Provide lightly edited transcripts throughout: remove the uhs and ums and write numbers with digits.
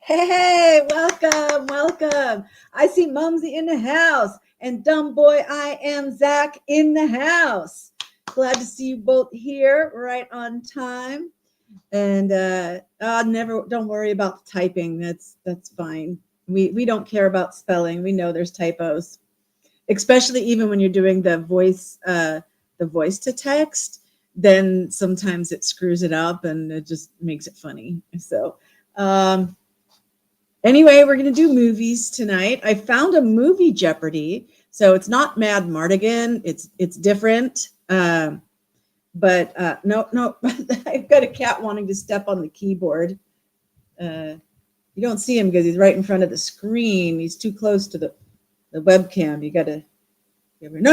Hey, welcome, welcome. I see Mumsy in the house and dumb boy I am Zach in the house. Glad to see you both here right on time. And don't worry about the typing. That's fine. We don't care about spelling. We know there's typos, especially even when you're doing the voice to text. Then sometimes it screws it up and it just makes it funny. So anyway, we're going to do movies tonight. I found a movie Jeopardy. So it's not Mad Mardigan. It's different. No. I've got a cat wanting to step on the keyboard. You don't see him because he's right in front of the screen. He's too close to the webcam. You got to... No.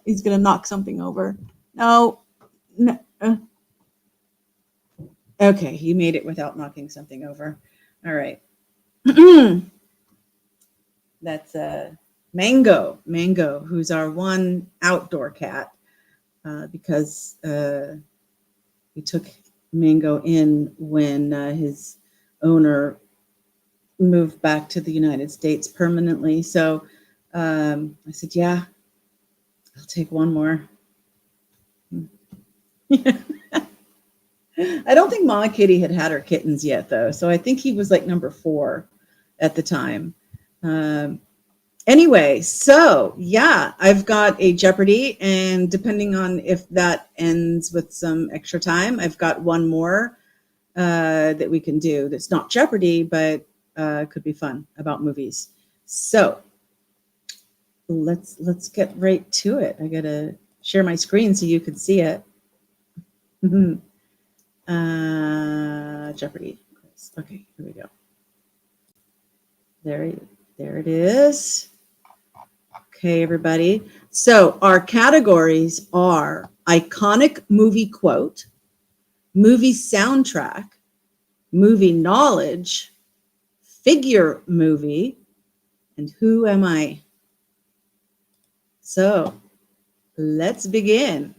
He's going to knock something over. No. Okay, he made it without knocking something over. All right. That's Mango, who's our one outdoor cat, because we took Mango in when his owner moved back to the United States permanently. So I said, yeah, I'll take one more. I don't think Mama Kitty had her kittens yet, though. So I think he was like number 4 at the time. Anyway, so yeah, I've got a Jeopardy, and depending on if that ends with some extra time, I've got one more that we can do. That's not Jeopardy, but could be fun about movies. So let's get right to it. I gotta share my screen so you can see it. Jeopardy. Okay, here we go. There it is. Okay, everybody. So our categories are iconic movie quote, movie soundtrack, movie knowledge, figure movie, and who am I? So let's begin.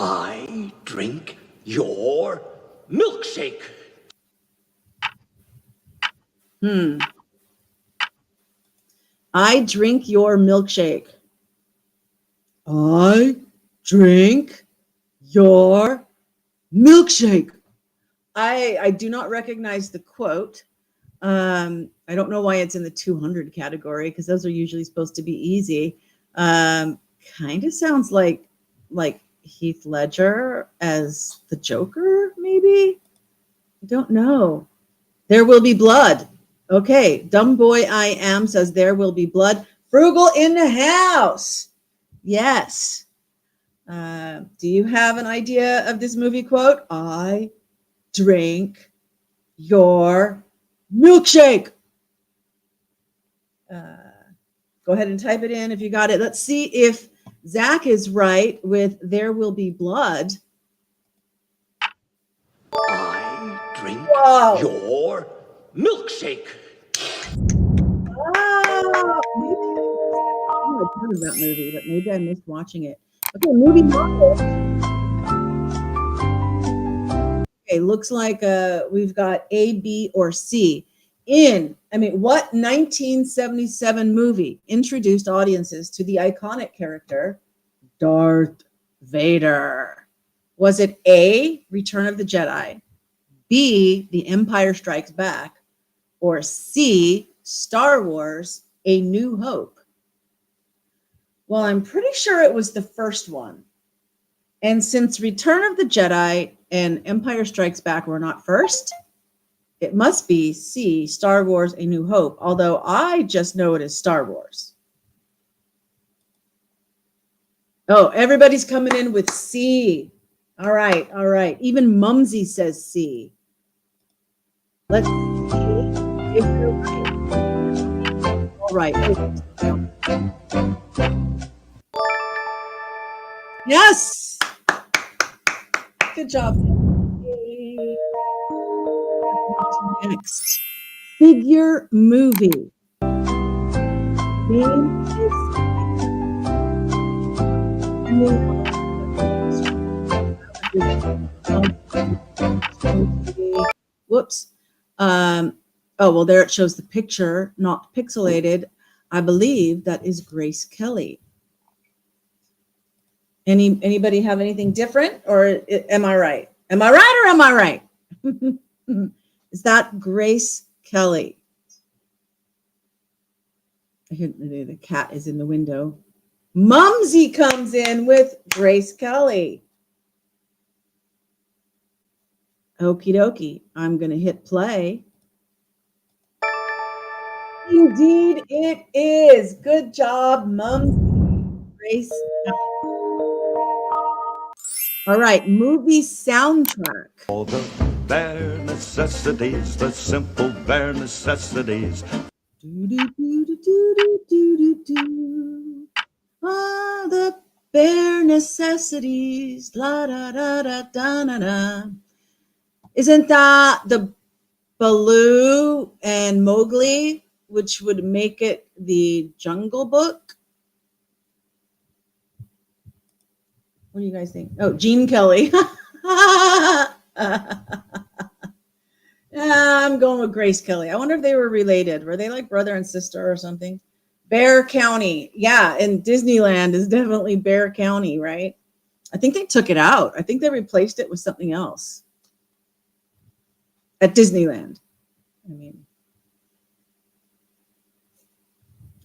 I drink your milkshake. I drink your milkshake. I drink your milkshake. I do not recognize the quote. I don't know why it's in the 200 category, because those are usually supposed to be easy. Kind of sounds like Heath Ledger as the Joker, maybe? I don't know. There will be blood. Okay, dumb boy I am says there will be blood. Frugal in the house. Yes. Do you have an idea of this movie quote? I drink your milkshake. Go ahead and type it in if you got it. Let's see if Zach is right with there will be blood. I drink your milkshake. Oh, I've heard of that movie, but maybe I missed watching it. Okay, movie knowledge. Okay, looks like we've got A, B, or C. What 1977 movie introduced audiences to the iconic character Darth Vader? Was it A, Return of the Jedi, B, The Empire Strikes Back, or C, Star Wars, A New Hope? Well, I'm pretty sure it was the first one. And since Return of the Jedi and Empire Strikes Back were not first, it must be C, Star Wars, A New Hope, although I just know it as Star Wars. Oh, everybody's coming in with C. All right. Even Mumsy says C. Let's see if you're right. All right. Yes. Good job. Next, figure movie. Name is Whoops. Oh, well, there it shows the picture, not pixelated. I believe that is Grace Kelly. Anybody have anything different, or am I right? Am I right or am I right? Is that Grace Kelly? I hear the cat is in the window. Mumsy comes in with Grace Kelly. Okie dokie. I'm going to hit play. Indeed, it is. Good job, Mumsy. Grace Kelly. All right, movie soundtrack. All the bare necessities, the simple bare necessities. Do, do, do, do, do, do, do, do. Ah, the bare necessities. La da da da da da da. Isn't that the Baloo and Mowgli, which would make it the Jungle Book? What do you guys think? Oh, Gene Kelly. I'm going with Grace Kelly. I wonder if they were related. Were they like brother and sister or something? Bear County. Yeah, and Disneyland is definitely Bear County, right? I think they took it out. I think they replaced it with something else at Disneyland. I mean,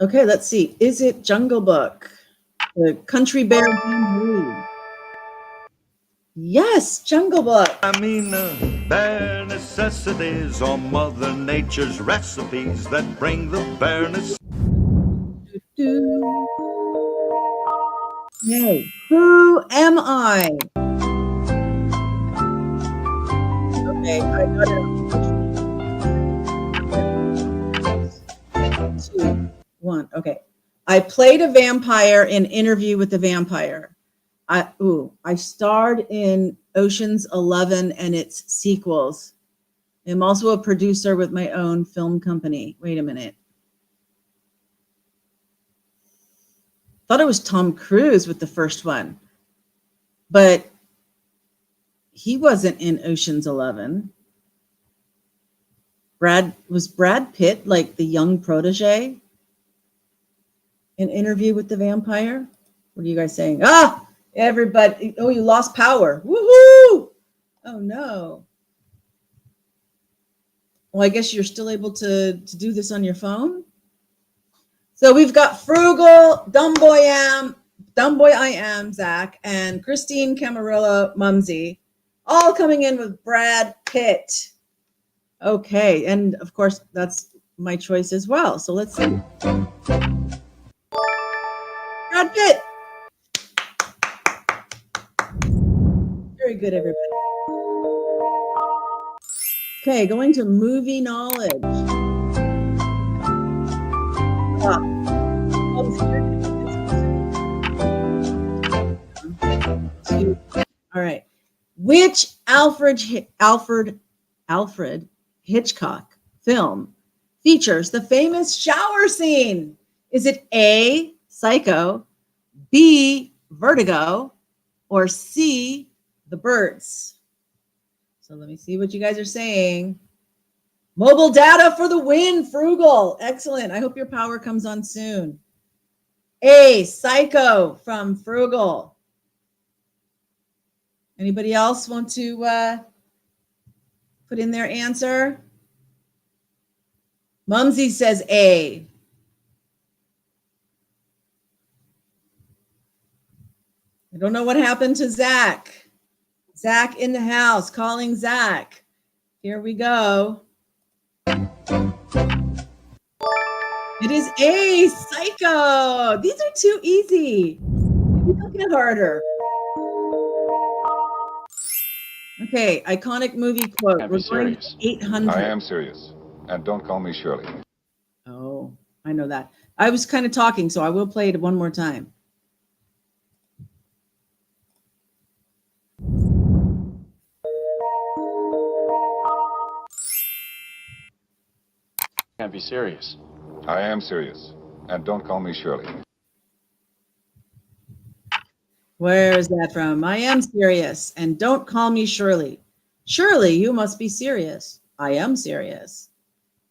okay, let's see. Is it Jungle Book? The Country Bear Jamboree. Yes, Jungle Book. I mean, bare necessities are Mother Nature's recipes that bring the bareness. Yay. Who am I? Okay, I got it. 2, 1. Okay. I played a vampire in Interview with the Vampire. I starred in Ocean's 11 and its sequels. I'm also a producer with my own film company. Wait a minute. Thought it was Tom Cruise with the first one, but he wasn't in Ocean's 11. Was Brad Pitt like the young protege in Interview with the Vampire? What are you guys saying? Ah, everybody. Oh, you lost power. Woohoo! Oh no. Well, I guess you're still able to do this on your phone. So we've got Frugal, Dumb Boy I Am, Zach, and Christine Camarillo, Mumsy, all coming in with Brad Pitt. Okay, and of course, that's my choice as well. So let's see. Brad Pitt. Very good, everybody. Okay, going to movie knowledge. All right. Which Alfred Hitchcock film features the famous shower scene? Is it A, Psycho, B, Vertigo, or C, The Birds? So let me see what you guys are saying. Mobile data for the win, Frugal. Excellent. I hope your power comes on soon. A, Psycho from Frugal. Anybody else want to put in their answer? Mumsy says A. I don't know what happened to Zach. Zach in the house, calling Zach. Here we go. It is A, Psycho. These are too easy. Maybe they'll get harder. Okay, iconic movie quote. Can't be serious. 800. I am serious. And don't call me Shirley. Oh, I know that. I was kind of talking, so I will play it one more time. Can't be serious. I am serious. And don't call me Shirley. Where is that from? I am serious. And don't call me Shirley. Shirley, you must be serious. I am serious.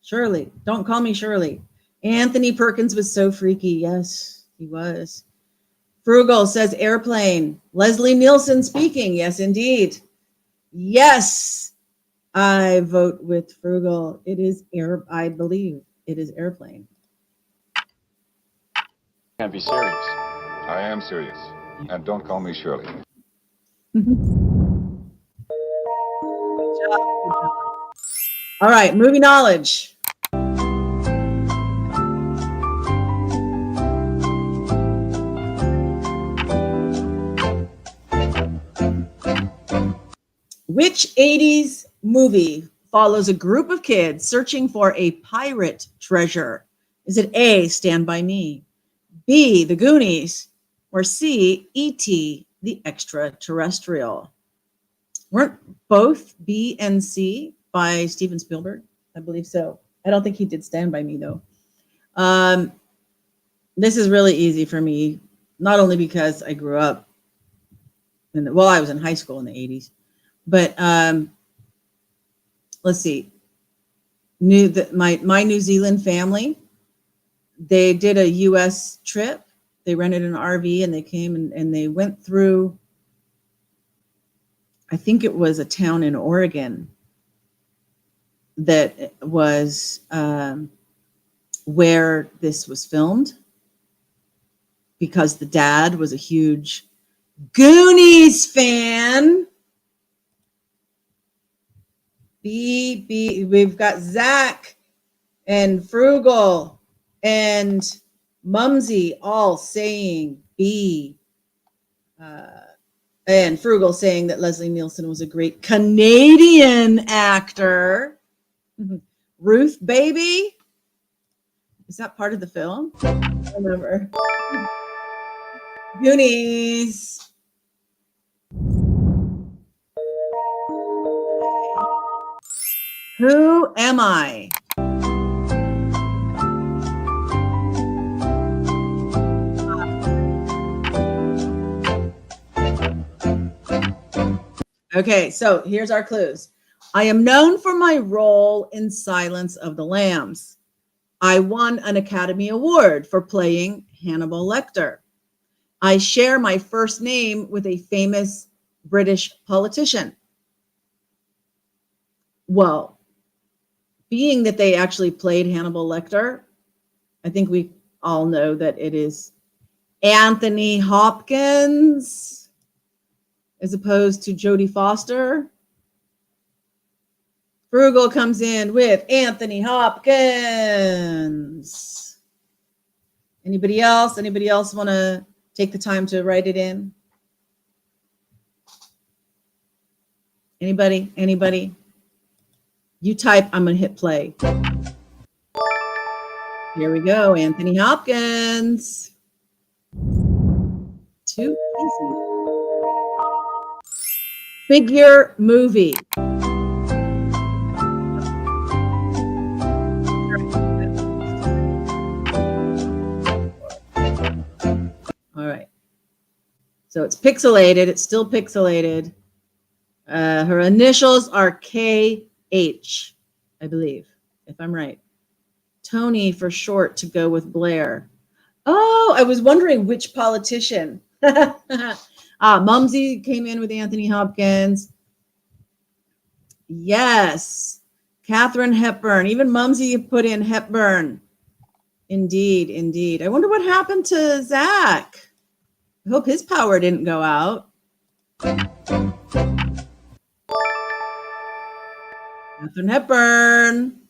Shirley, don't call me Shirley. Anthony Perkins was so freaky. Yes, he was. Frugal says airplane. Leslie Nielsen speaking. Yes, indeed. Yes, I vote with Frugal. It is I believe it is airplane. Can't be serious. I am serious. And don't call me Shirley. All right, movie knowledge. Which 80s movie follows a group of kids searching for a pirate treasure? Is it A, Stand By Me, B, The Goonies, or C, E.T., the Extraterrestrial? Weren't both B and C by Steven Spielberg? I believe so. I don't think he did Stand By Me, though. This is really easy for me, not only because I grew up I was in high school in the 80s, but let's see. My New Zealand family, they did a U.S. trip. They rented an RV and they came and they went through, I think it was a town in Oregon that was where this was filmed, because the dad was a huge Goonies fan. We've got Zach and Frugal and Mumsy all saying B. And Frugal saying that Leslie Nielsen was a great Canadian actor. Ruth Baby? Is that part of the film? I don't remember. Goonies. Who am I? Okay, so here's our clues. I am known for my role in Silence of the Lambs. I won an Academy Award for playing Hannibal Lecter. I share my first name with a famous British politician. Well, being that they actually played Hannibal Lecter, I think we all know that it is Anthony Hopkins as opposed to Jodie Foster. Frugal comes in with Anthony Hopkins. Anybody else? Anybody else want to take the time to write it in? Anybody? Anybody? You type, I'm going to hit play. Here we go. Anthony Hopkins. Too easy. Figure movie. All right. So it's pixelated. It's still pixelated. Her initials are KH, I believe, if I'm right. Tony for short to go with Blair. Oh, I was wondering which politician. Mumsy came in with Anthony Hopkins. Yes. Katharine Hepburn. Even Mumsy put in Hepburn. Indeed, indeed. I wonder what happened to Zach. I hope his power didn't go out. Katharine Hepburn.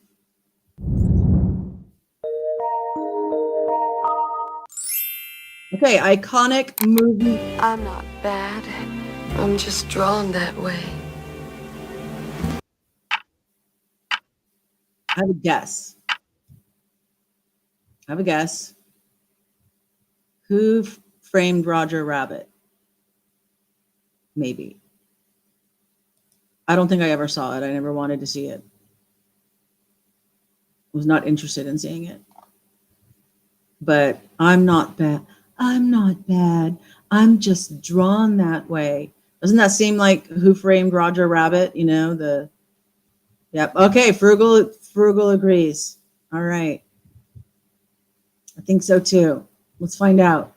Okay, iconic movie. I'm not bad. I'm just drawn that way. I have a guess. Who framed Roger Rabbit? Maybe. I don't think I ever saw it. I never wanted to see it. Was not interested in seeing it. But I'm not bad. I'm not bad. I'm just drawn that way. Doesn't that seem like Who Framed Roger Rabbit? You know, yep. Okay, Frugal agrees. All right. I think so too. Let's find out.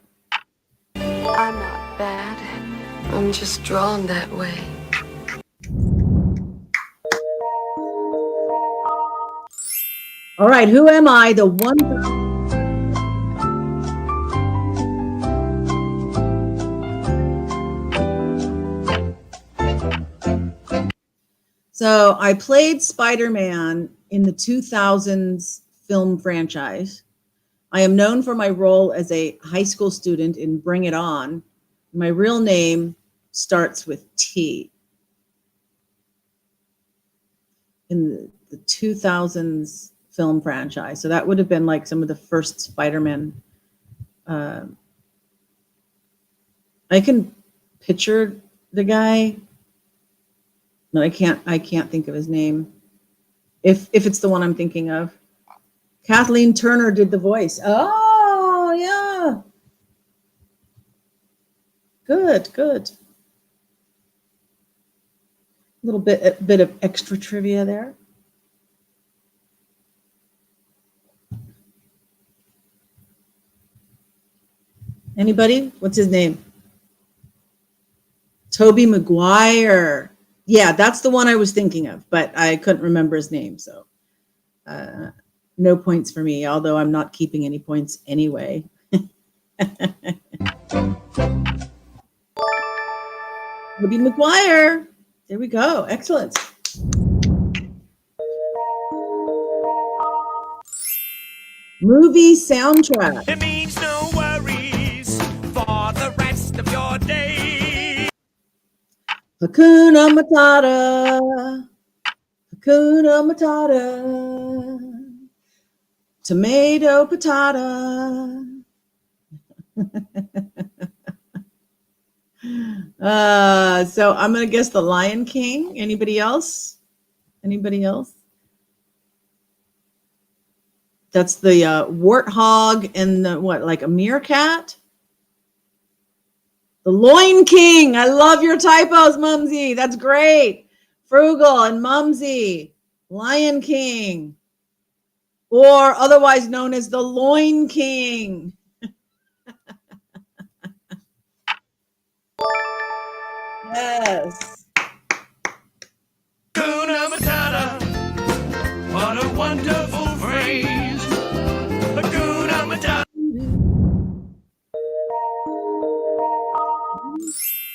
I'm not bad. I'm just drawn that way. All right, who am I? The one. So I played Spider-Man in the 2000s film franchise. I am known for my role as a high school student in Bring It On. My real name starts with T. In the 2000s film franchise. So that would have been like some of the first Spider-Man. I can picture the guy, but I can't think of his name. If it's the one I'm thinking of. Kathleen Turner did the voice. Oh, yeah. Good. A little bit of extra trivia there. Anybody? What's his name? Tobey Maguire. Yeah, that's the one I was thinking of, but I couldn't remember his name, so no points for me, although I'm not keeping any points anyway. Tobey Maguire. There we go. Excellent. Movie soundtrack. It means no worries for the rest of your day. Hakuna Matata. Hakuna Matata. Tomato patata. So I'm going to guess The Lion King. Anybody else? That's the warthog and the, what, like a meerkat? The Loin King. I love your typos, Mumsy. That's great. Frugal and Mumsy. Lion King. Or otherwise known as the Loin King. Yes. Hakuna Matata. What a wonderful phrase. Hakuna Matata.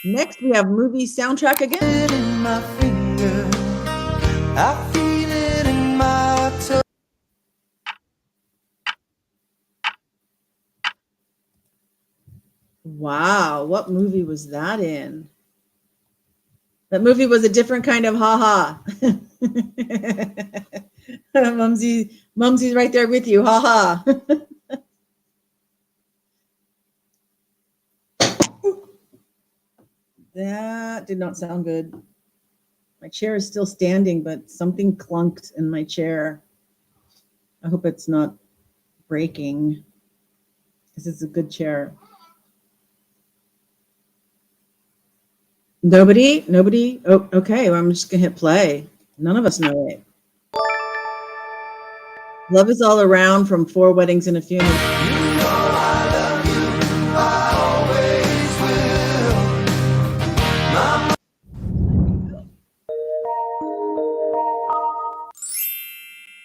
Next, we have movie soundtrack again. In my finger, I feel it in my toe. Wow, what movie was that in? That movie was a different kind of ha-ha. Mumsy's right there with you, ha-ha. That did not sound good. My chair is still standing, but something clunked in my chair. I hope it's not breaking, because it's a good chair. Nobody? Oh, okay. Well, I'm just going to hit play. None of us know it. Love is All Around from Four Weddings and a Funeral. You know I love you, I always will.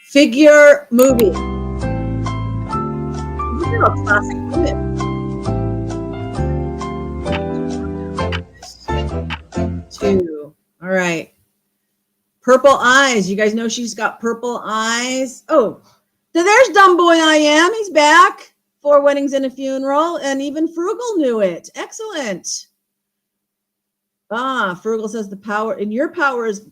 Figure movie. These are all classic women. Two. All right. Purple eyes. You guys know she's got purple eyes. Oh, so there's Dumb Boy I Am. He's back. Four Weddings and a Funeral. And even Frugal knew it. Excellent. Frugal says the power. And your power is,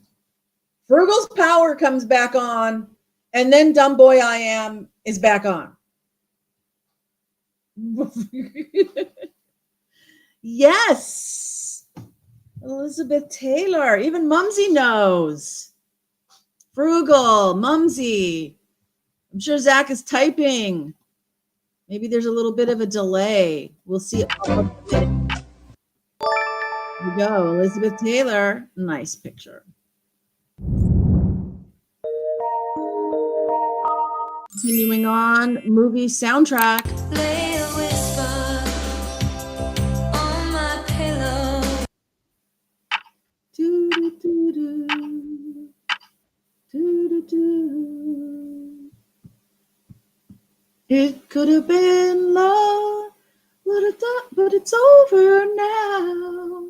Frugal's power comes back on. And then Dumb Boy I Am is back on. Yes. Elizabeth Taylor. Even Mumsy knows. Frugal, Mumsy. I'm sure Zach is typing. Maybe there's a little bit of a delay. We'll see it pop up in a minute. we go. Elizabeth Taylor. Nice picture. Continuing on, movie soundtrack. Lay a whisper on my pillow. Do, do, do, do. Do, do, do. It could have been love, but it's over now.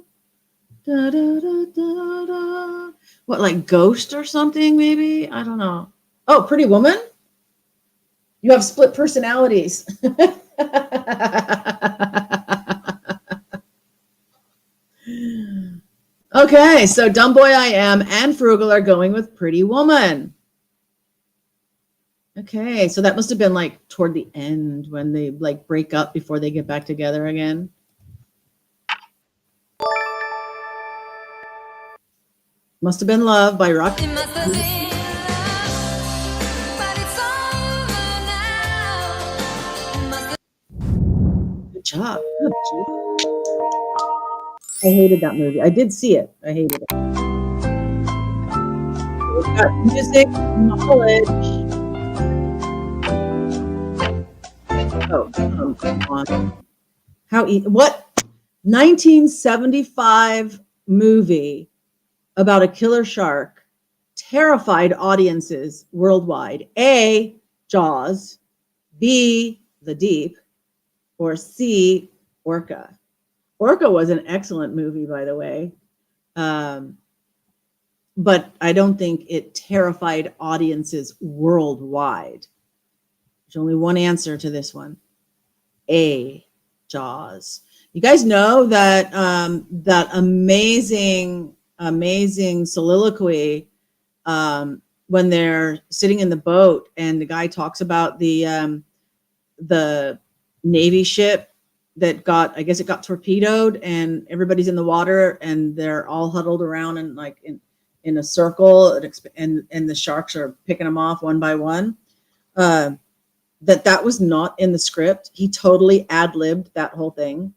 Da, da, da, da, da. What, like Ghost or something, maybe? I don't know. Oh, Pretty Woman? You have split personalities. Okay, so Dumb Boy I Am and Frugal are going with Pretty Woman. Okay, so that must have been like toward the end when they like break up before they get back together again. Must have been Love by Rock. It must have been love, but it's over now. Must have Good job. Good job. I hated that movie. I did see it. I hated it. We've got music knowledge. Oh, come on. What 1975 movie about a killer shark terrified audiences worldwide? A, Jaws, B, The Deep, or C, Orca. Orca was an excellent movie, by the way. But I don't think it terrified audiences worldwide. There's only one answer to this one. A, Jaws. You guys know that that amazing soliloquy when they're sitting in the boat and the guy talks about the Navy ship that got, I guess it got torpedoed, and everybody's in the water and they're all huddled around and like in a circle, and the sharks are picking them off one by one. That was not in the script. He totally ad-libbed that whole thing.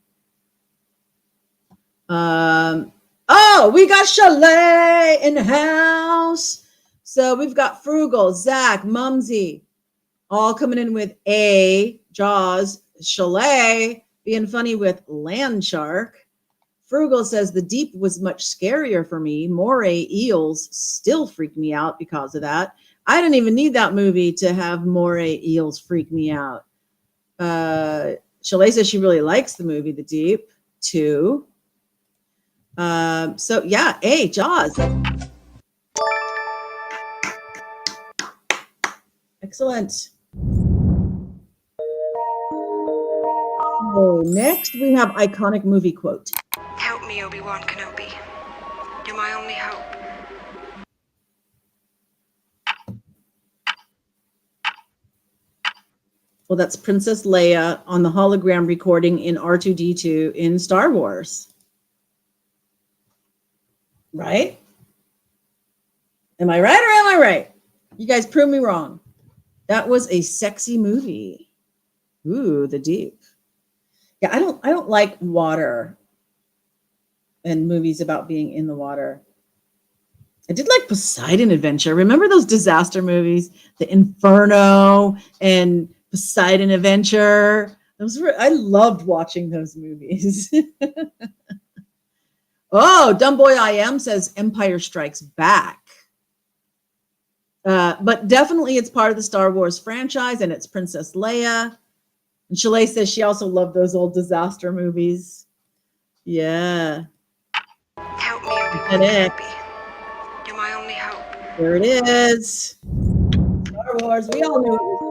Oh, we got Chalet in the house. So we've got Frugal, Zach, Mumsy, all coming in with A, Jaws. Chalet being funny with Land Shark. Frugal says The Deep was much scarier for me. Moray eels still freak me out because of that. I didn't even need that movie to have Moray eels freak me out. Chalet says she really likes the movie The Deep too. So yeah, A, Jaws. Excellent. So next we have iconic movie quote. Help me, Obi-Wan Kenobi. You're my only hope. Well, that's Princess Leia on the hologram recording in R2-D2 in Star Wars. Right? Am I right or am I right? You guys prove me wrong. That was a sexy movie. Ooh, The Deep. Yeah, I don't like water and movies about being in the water. I did like Poseidon Adventure. Remember those disaster movies? The Inferno and Poseidon Adventure. I loved watching those movies. Oh, Dumb Boy I Am says Empire Strikes Back. But definitely it's part of the Star Wars franchise, and it's Princess Leia. And Chalet says she also loved those old disaster movies. Yeah. Help me, Obi-Wan And it. Kenobi. You're my only hope. There it is. Star Wars. We all knew it was.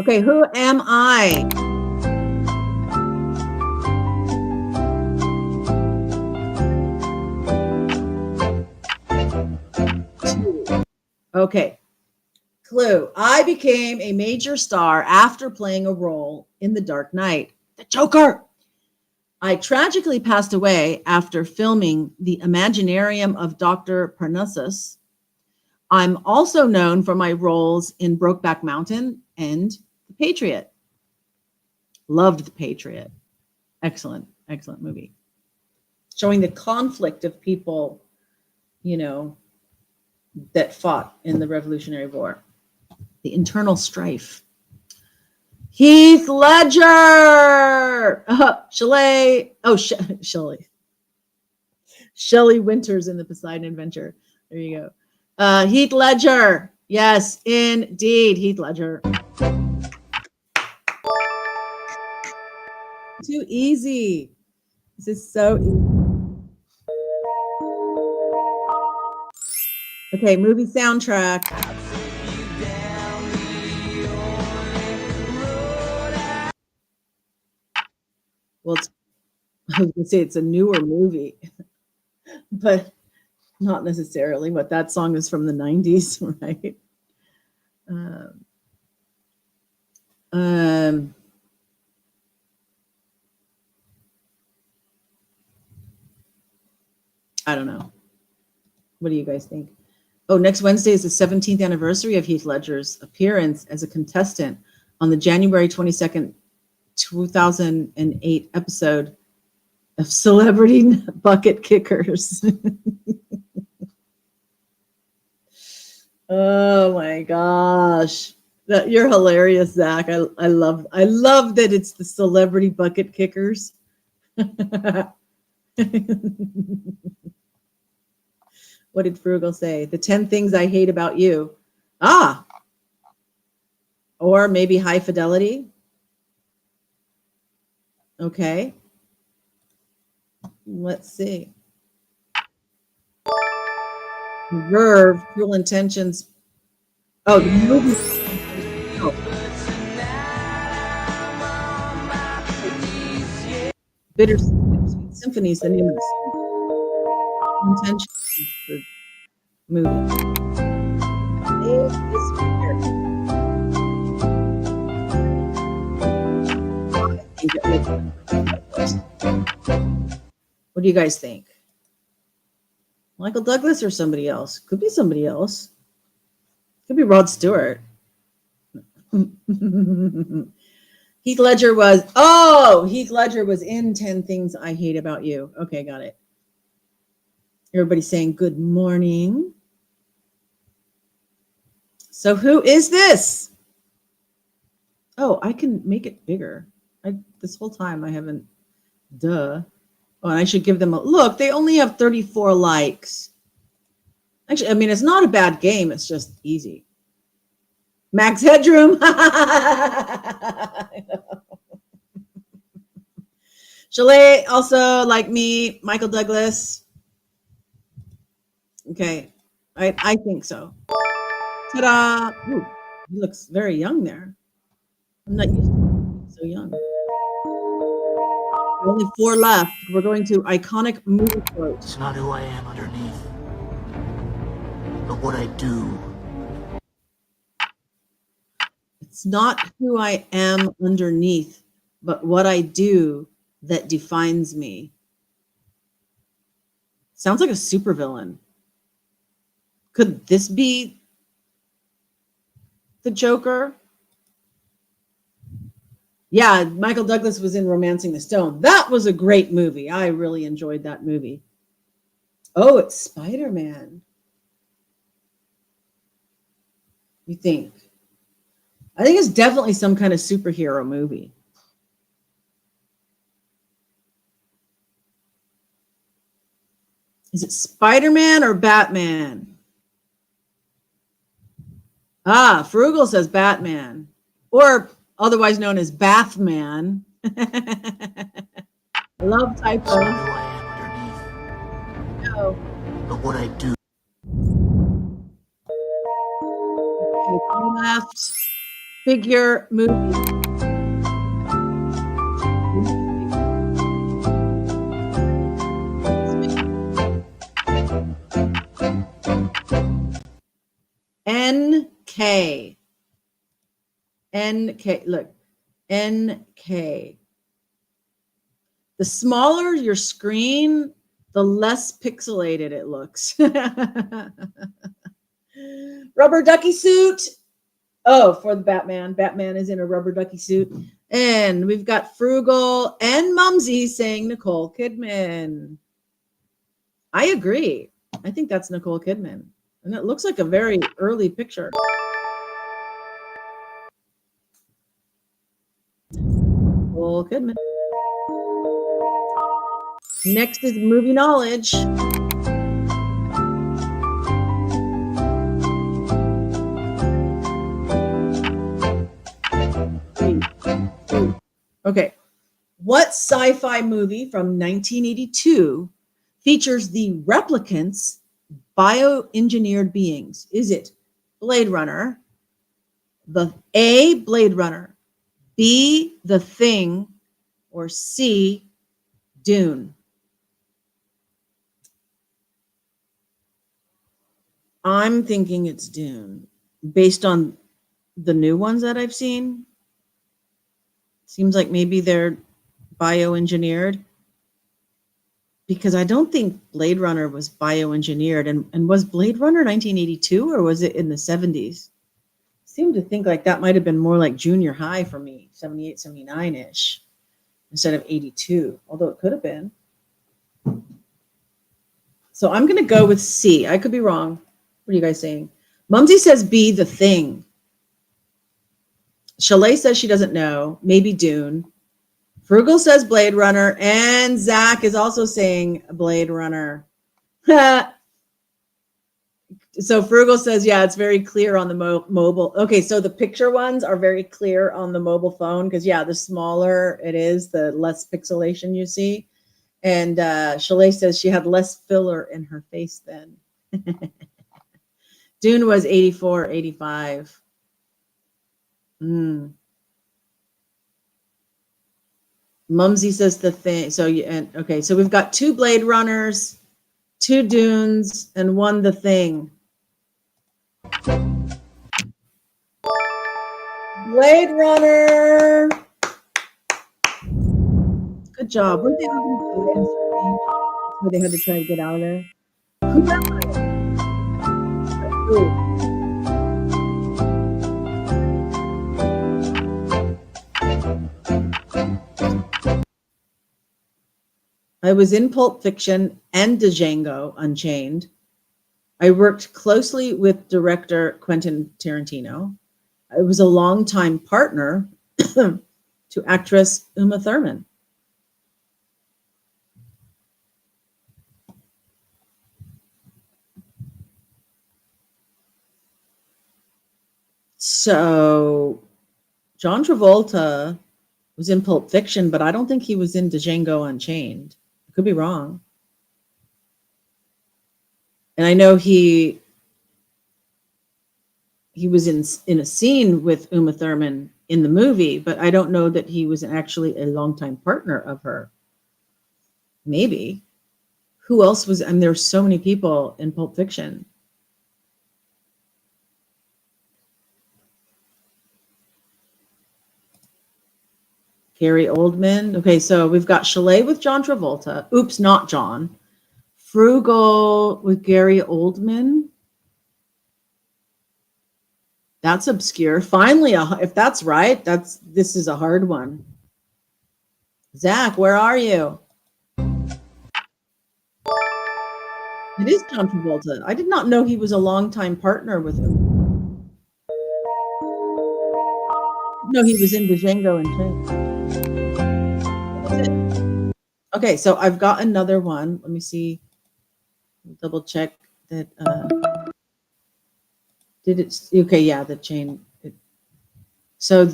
Okay, who am I? Okay. Clue. I became a major star after playing a role in The Dark Knight. The Joker. I tragically passed away after filming The Imaginarium of Dr. Parnassus. I'm also known for my roles in Brokeback Mountain and The Patriot. Loved The Patriot. Excellent, excellent movie. showing the conflict of people, you know, that fought in the Revolutionary War, the internal strife. Heath Ledger, Shelley Winters in the Poseidon Adventure. There you go. Heath Ledger. Yes, indeed, Heath Ledger. Too easy. This is so easy. Okay, movie soundtrack. Well, I was gonna say it's a newer movie, but not necessarily. But that song is from the 90s, right? I don't know. What do you guys think? Oh, next Wednesday is the 17th anniversary of Heath Ledger's appearance as a contestant on the January 22nd, 2008 episode of Celebrity Bucket Kickers. Oh my gosh. You're hilarious, Zach. I love that it's the Celebrity Bucket Kickers. What did Frugal say? The 10 things I hate about you. Or maybe high fidelity. Okay. Let's see. Verve, cruel intentions. Oh, the movie. Oh. Bittersweet Symphony is the name of the song. Intentions, the movie. What do you guys think? Michael Douglas or somebody else? Could be somebody else. Could be Rod Stewart. Heath Ledger was in 10 Things I Hate About You. Okay, got it. Everybody's saying good morning. So who is this? Oh, I can make it bigger. This whole time I haven't, duh. Oh, and I should give them a look. They only have 34 likes. Actually, I mean, it's not a bad game. It's just easy. Max Headroom. Chalet, also like me, Michael Douglas. Okay, I think so. Ta-da! Ooh, he looks very young there. I'm not used to him so young. Only 4 left. We're going to iconic movie quotes. It's not who I am underneath, but what I do. It's not who I am underneath, but what I do that defines me. Sounds like a supervillain. Could this be the Joker? Yeah, Michael Douglas was in Romancing the Stone. That was a great movie. I really enjoyed that movie. Oh, it's Spider-Man. You think? I think it's definitely some kind of superhero movie. Is it Spider-Man or Batman? Frugal says Batman. Or otherwise known as Bathman. I love typos. It's not who I am underneath, No. but what I do. Okay, left. Figure movie. NK. Look. NK. The smaller your screen, the less pixelated it looks. Rubber ducky suit. Oh, for the Batman. Batman is in a rubber ducky suit. And we've got Frugal and Mumsy saying Nicole Kidman. I agree. I think that's Nicole Kidman. And it looks like a very early picture. Nicole Kidman. Next is movie knowledge. Okay. What sci-fi movie from 1982 features the replicants bioengineered beings? Is it Blade Runner, Blade Runner, B, The Thing, or C, Dune? I'm thinking it's Dune, based on the new ones that I've seen. Seems like maybe they're bioengineered, because I don't think Blade Runner was bioengineered. And was Blade Runner 1982 or was it in the 70s? Seem to think like that might have been more like junior high for me, 78, 79-ish, instead of 82, although it could have been. So I'm going to go with C. I could be wrong. What are you guys saying? Mumsy says B, The Thing. Chalet says she doesn't know. Maybe Dune. Frugal says Blade Runner. And Zach is also saying Blade Runner. So Frugal says, yeah, it's very clear on the mobile. Okay, so the picture ones are very clear on the mobile phone because, yeah, the smaller it is, the less pixelation you see. And Chalet says she had less filler in her face then. Dune was 84, 85. Mumsy says The Thing. So okay, so we've got 2 Blade Runners, 2 Dunes, and 1 The Thing. Blade Runner. Good job. Weren't they all going to so they had to try to get out of there? I was in Pulp Fiction and Django Unchained. I worked closely with director Quentin Tarantino. I was a longtime partner to actress Uma Thurman. So John Travolta was in Pulp Fiction, but I don't think he was in Django Unchained. I could be wrong. And I know he was in a scene with Uma Thurman in the movie, but I don't know that he was actually a longtime partner of her. Maybe. Who else was? I mean, there's so many people in Pulp Fiction. Gary Oldman. Okay, so we've got Chalet with John Travolta. Oops, not John. Frugal with Gary Oldman. That's obscure. Finally, if that's right, this is a hard one. Zach, where are you? It is John Travolta. I did not know he was a longtime partner with him. No, he was in Django Unchained. Okay, so I've got another one. Let me see. Double check that. Did it? Okay, yeah, the chain. So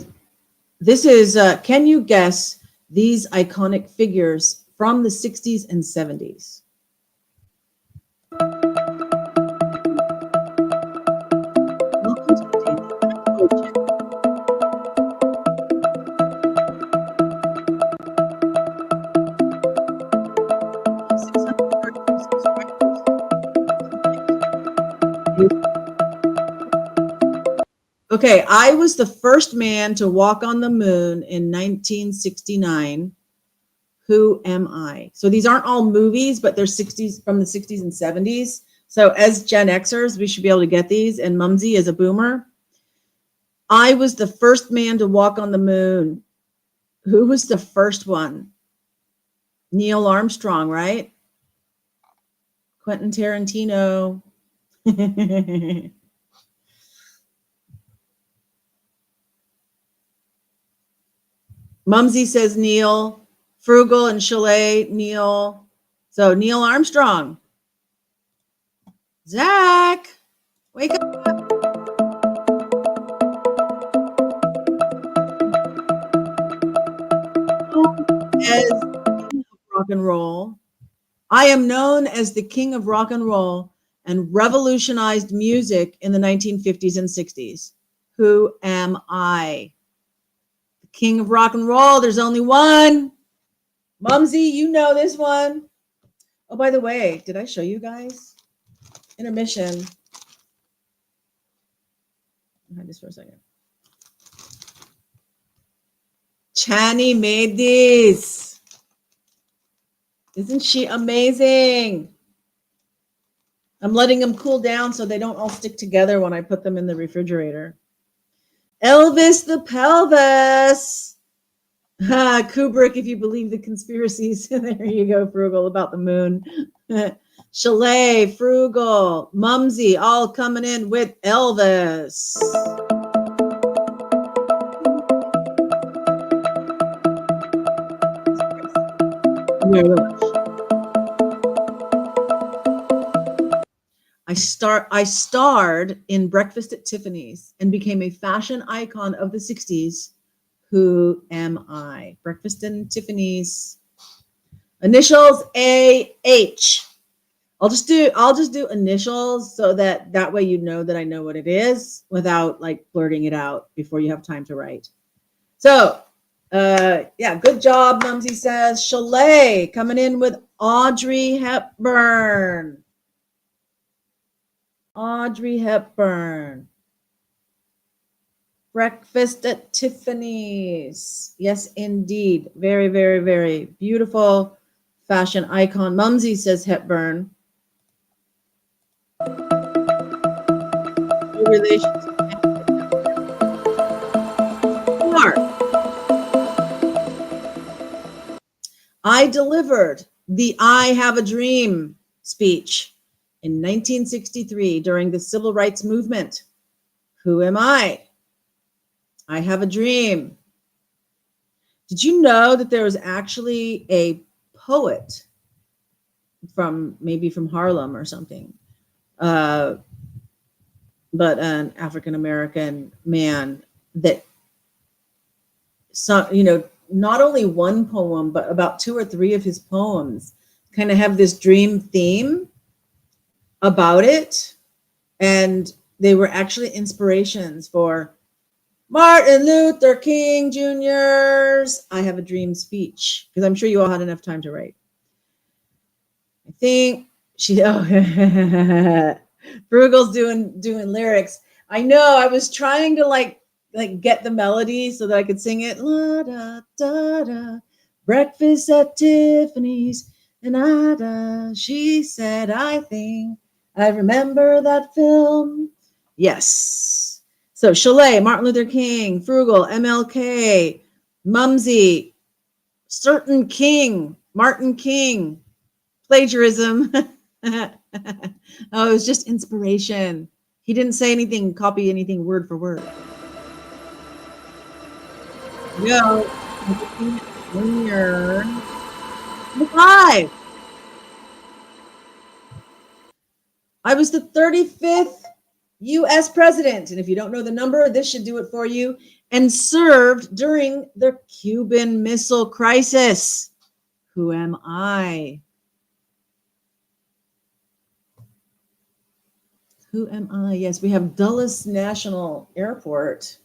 this is, can you guess these iconic figures from the 60s and 70s? Welcome to the Daily. Okay, I was the first man to walk on the moon in 1969. Who am I? So these aren't all movies, but they're 60s, from the 60s and 70s. So as Gen Xers, we should be able to get these. And Mumsy is a boomer. I was the first man to walk on the moon. Who was the first one? Neil Armstrong, right? Quentin Tarantino. Mumsy says Neil. Frugal and Chalet, Neil. So Neil Armstrong. Zach, wake up. As rock and roll. I am known as the king of rock and roll and revolutionized music in the 1950s and 60s. Who am I? The king of rock and roll. There's only one. Mumsy, you know this one. Oh, by the way, did I show you guys? Intermission. Hide this for a second. Chani made these. Isn't she amazing? I'm letting them cool down so they don't all stick together when I put them in the refrigerator. Elvis the pelvis. Kubrick, if you believe the conspiracies. There you go, Frugal, about the moon. Chalet, Frugal, Mumsy, all coming in with Elvis. I starred in Breakfast at Tiffany's and became a fashion icon of the 60s. Who am I? Breakfast at Tiffany's. Initials AH. I'll just do initials so that way you know that I know what it is without like blurting it out before you have time to write. So yeah, good job, Mumsy says. Chalet coming in with Audrey Hepburn. Audrey Hepburn. Breakfast at Tiffany's. Yes, indeed. Very, very, very beautiful fashion icon. Mumsy says Hepburn. No relation to Mark. I delivered the I Have a Dream speech in 1963 during the Civil Rights Movement. Who am I? I have a dream. Did you know that there was actually a poet from Harlem or something, but an African-American man that, not only one poem, but about 2 or 3 of his poems kind of have this dream theme about it. And they were actually inspirations for Martin Luther King Jr.'s I Have a Dream speech, because I'm sure you all had enough time to write. I think Frugal's doing lyrics. I know, I was trying to like get the melody so that I could sing it. La da da da, breakfast at Tiffany's, and she said, I think I remember that film. Yes. So Chalet, Martin Luther King, Frugal, MLK, Mumsy, certain King, Martin King, plagiarism. Oh, it was just inspiration. He didn't say anything, copy anything word for word. Go. Linear. 5. I was the 35th U.S. president, and if you don't know the number, this should do it for you, and served during the Cuban Missile Crisis. Who am I? Who am I? Yes, we have Dulles International Airport,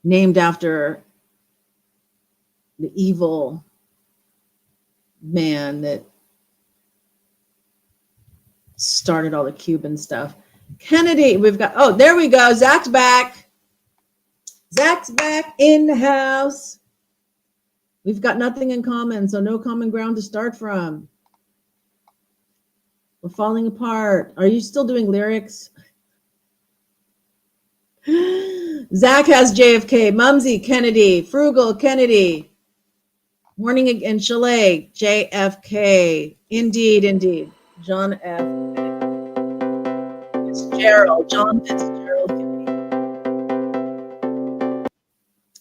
named after the evil man that started all the Cuban stuff. Kennedy, we've got, oh, there we go. Zach's back. Zach's back in the house. We've got nothing in common, so no common ground to start from. We're falling apart. Are you still doing lyrics? Zach has JFK, Mumsy, Kennedy, Frugal, Kennedy. Morning in Chile, JFK. Indeed. John F. Fitzgerald, John Fitzgerald Kennedy.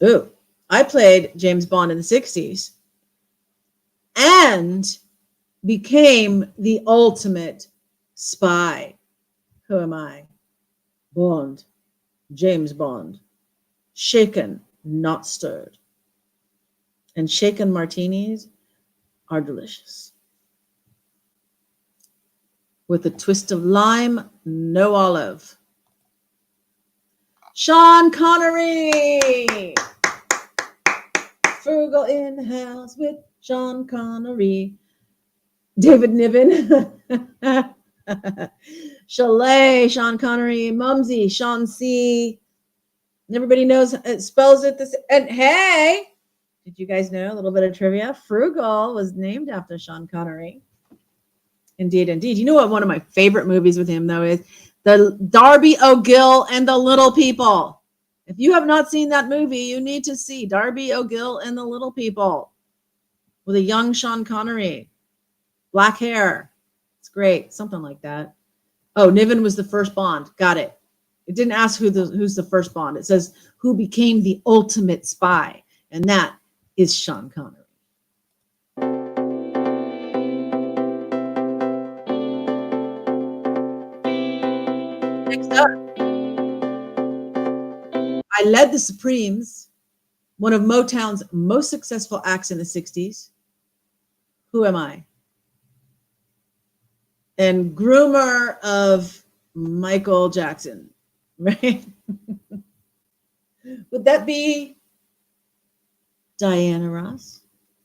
Ooh, I played James Bond in the 60s and became the ultimate spy. Who am I? Bond, James Bond. Shaken, not stirred. And shaken martinis are delicious. With a twist of lime, no olive. Sean Connery. Frugal in the house with Sean Connery. David Niven. Chalet, Sean Connery. Mumsy, Sean C. Everybody knows it spells it this. And hey, did you guys know a little bit of trivia? Frugal was named after Sean Connery. Indeed. You know what one of my favorite movies with him, though, is the Darby O'Gill and the Little People. If you have not seen that movie, you need to see Darby O'Gill and the Little People with a young Sean Connery. Black hair. It's great. Something like that. Oh, Niven was the first Bond. Got it. It didn't ask who's the first Bond. It says who became the ultimate spy. And that is Sean Connery. Next up, I led the Supremes, one of Motown's most successful acts in the 60s. Who am I? And groomer of Michael Jackson, right? Would that be Diana Ross?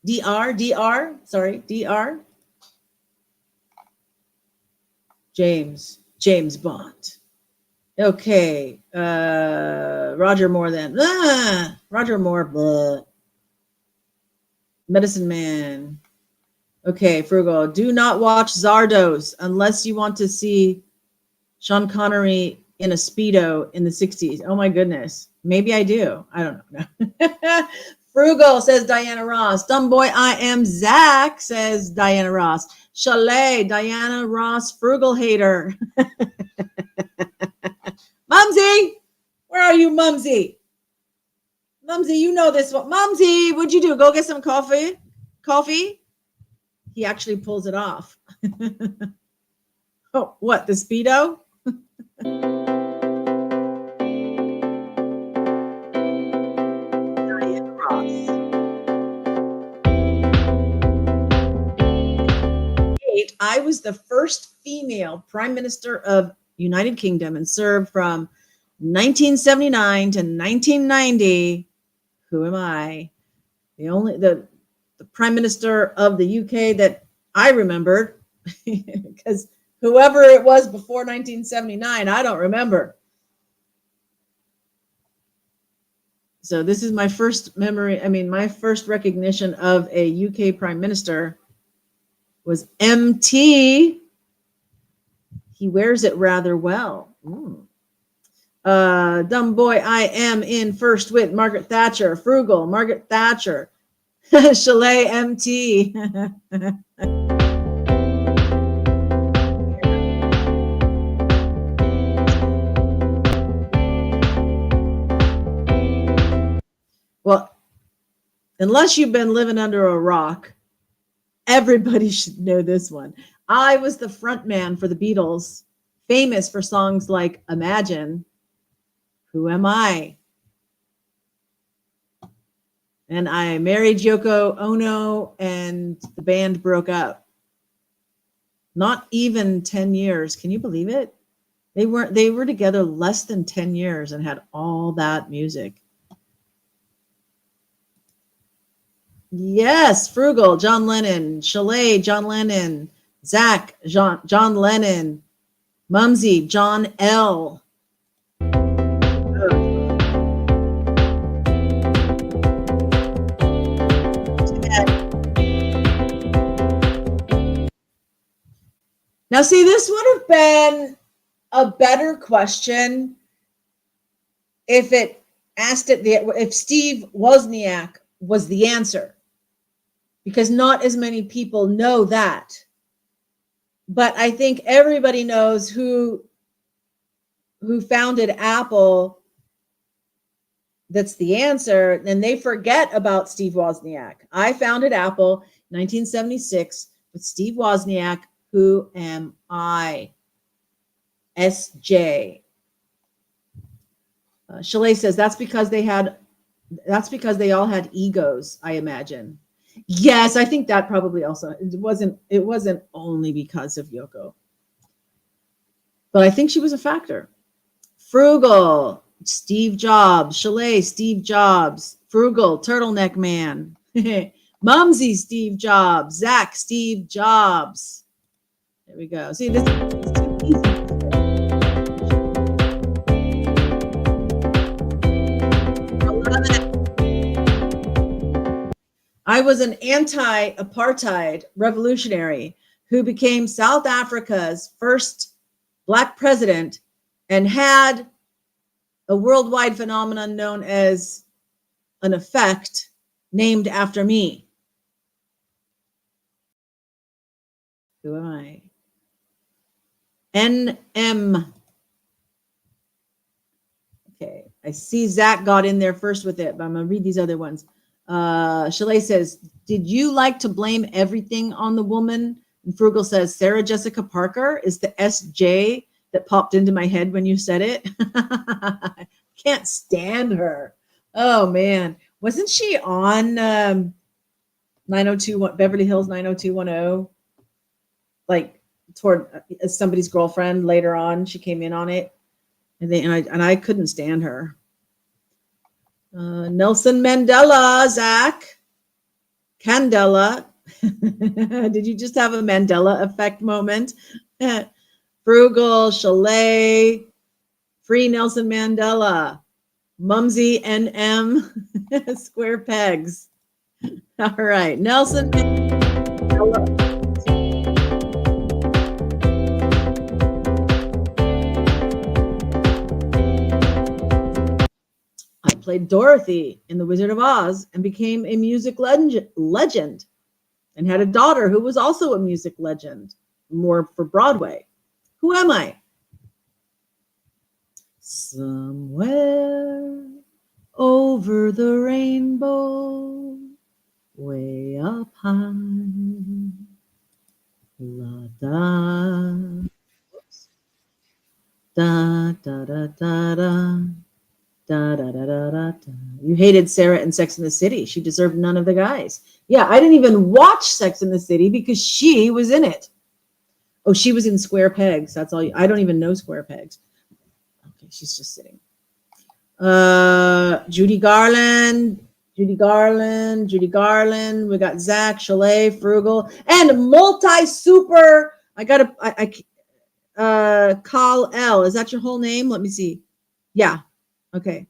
DR? James Bond. Okay. Roger Moore then. Roger Moore. Blah. Medicine Man. Okay, Frugal. Do not watch Zardos unless you want to see Sean Connery in a Speedo in the 60s. Oh my goodness. Maybe I do. I don't know. Frugal, says Diana Ross. Dumb boy, I am Zach, says Diana Ross. Chalet, Diana Ross, frugal hater. Mumsy, where are you, Mumsy? Mumsy, you know this one. Mumsy, what'd you do? Go get some coffee? Coffee? He actually pulls it off. Oh, what, the Speedo? Diana Ross. I was the first female Prime Minister of United Kingdom and served from 1979 to 1990. Who am I? The Prime Minister of the UK that I remembered, because whoever it was before 1979, I don't remember. So this is my first memory. I mean, my first recognition of a UK Prime Minister was MT. He wears it rather well. Dumb boy, I am in first with Margaret Thatcher. Frugal, Margaret Thatcher. Chalet MT. Well, unless you've been living under a rock, everybody should know this one. I was the front man for the Beatles, famous for songs like Imagine. Who am I? And I married Yoko Ono and the band broke up. Not even 10 years. Can you believe it? They were together less than 10 years and had all that music. Yes, Frugal, John Lennon. Chalet, John Lennon. Zach, John Lennon. Mumsy, John L. Now, see, this would have been a better question if it asked it if Steve Wozniak was the answer. because not as many people know that. But I think everybody knows who founded Apple. That's the answer. And they forget about Steve Wozniak. I founded Apple in 1976 with Steve Wozniak. Who am I? SJ. Chalet says that's because they all had egos, I imagine. Yes, I think that probably also, it wasn't only because of Yoko. But I think she was a factor. Frugal, Steve Jobs. Chalet, Steve Jobs. Frugal, Turtleneck Man. Mumsy, Steve Jobs. Zach, Steve Jobs. There we go. See, this is too easy. I was an anti-apartheid revolutionary who became South Africa's first Black president and had a worldwide phenomenon known as an effect named after me. Who am I? NM. Okay, I see Zach got in there first with it, but I'm going to read these other ones. Chalet says, did you like to blame everything on the woman? And Frugal says, Sarah Jessica Parker is the SJ that popped into my head when you said it. Can't stand her. Oh, man. Wasn't she on 902 Beverly Hills 90210? Like toward somebody's girlfriend later on. She came in on it. And I couldn't stand her. Nelson Mandela, Zach. Candela. Did you just have a Mandela effect moment? Frugal, Chalet, Free Nelson Mandela, Mumsy NM, Square Pegs. All right, Nelson Mandela. I played Dorothy in The Wizard of Oz and became a music legend and had a daughter who was also a music legend, more for Broadway. Who am I? Somewhere over the rainbow, way up high, la da, oops. Da da da da da. Da, da, da, da, da, da. You hated Sarah in Sex and the City. She deserved none of the guys. Yeah, I didn't even watch Sex and the City because she was in it. Oh, she was in Square Pegs. That's all. I don't even know Square Pegs. Okay, she's just sitting. Judy Garland. We got Zach, Chalet, Frugal, and multi-super. Call L. Is that your whole name? Let me see. Yeah. Okay.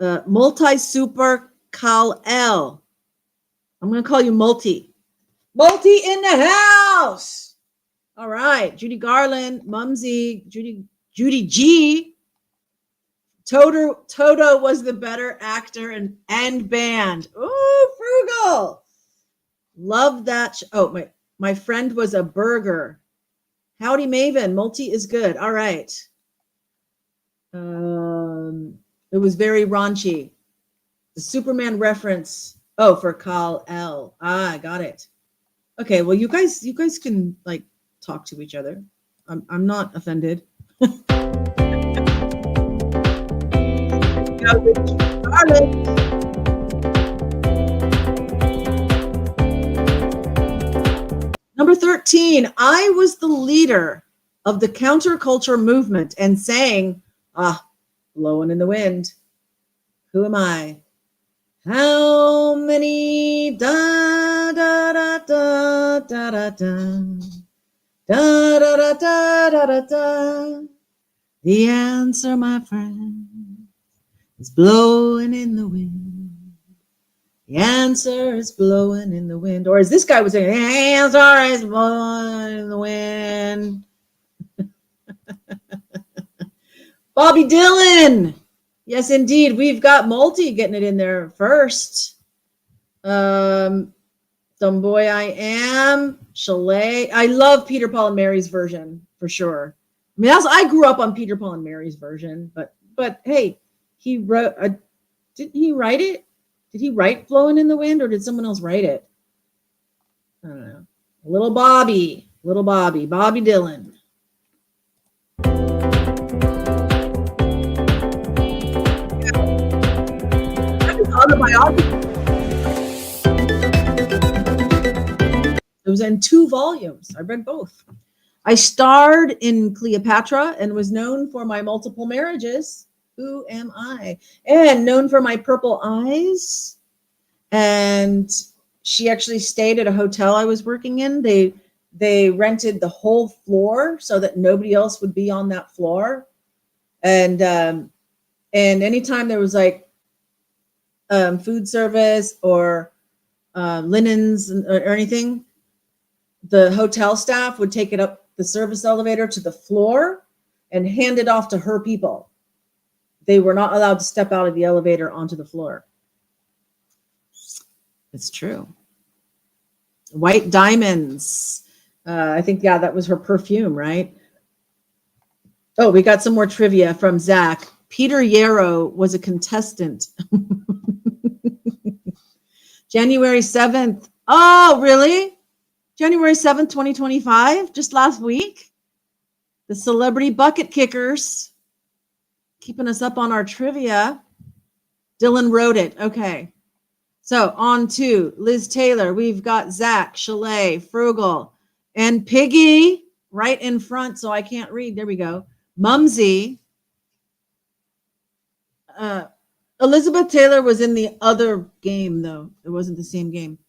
Multi-super Cal L. I'm going to call you Multi. Multi in the house. All right. Judy Garland, Mumsy, Judy G. Toto was the better actor and band. Ooh, Frugal. Love that. My friend was a burger. Howdy Maven. Multi is good. All right. It was very raunchy. The Superman reference. Oh, for Kal El. I got it. Okay, well, you guys can like talk to each other. I'm not offended. Number 13. I was the leader of the counterculture movement and sang, blowing in the wind. Who am I? How many da da da da da da da da da da da da da. The answer, my friend, is blowing in the wind. The answer is blowing in the wind. Or as this guy was saying, the answer is blowing in the wind. Bobby Dylan. Yes, indeed. We've got Multi getting it in there first. Dumb Boy I Am, Chalet. I love Peter, Paul, and Mary's version for sure. I mean, I grew up on Peter, Paul, and Mary's version, but hey, he wrote. Didn't he write it? Did he write "Blowing in the Wind" or did someone else write it? I don't know. Little Bobby Dylan. Autobiography. It was in 2 volumes. I read both. I starred in Cleopatra and was known for my multiple marriages. Who am I? And known for my purple eyes. And she actually stayed at a hotel I was working in. They rented the whole floor so that nobody else would be on that floor. And anytime there was like food service or linens or anything, the hotel staff would take it up the service elevator to the floor and hand it off to her people. They were not allowed to step out of the elevator onto the floor. It's true. White Diamonds. I think, yeah, that was her perfume, right? Oh, we got some more trivia from Zach. Peter Yarrow was a contestant. January 7th. Oh, really? January 7th, 2025, just last week. The Celebrity Bucket Kickers. Keeping us up on our trivia. Dylan wrote it. Okay. So on to Liz Taylor. We've got Zach, Chalet, Frugal, and Piggy right in front. So I can't read. There we go. Mumsy. Elizabeth Taylor was in the other game, though. It wasn't the same game.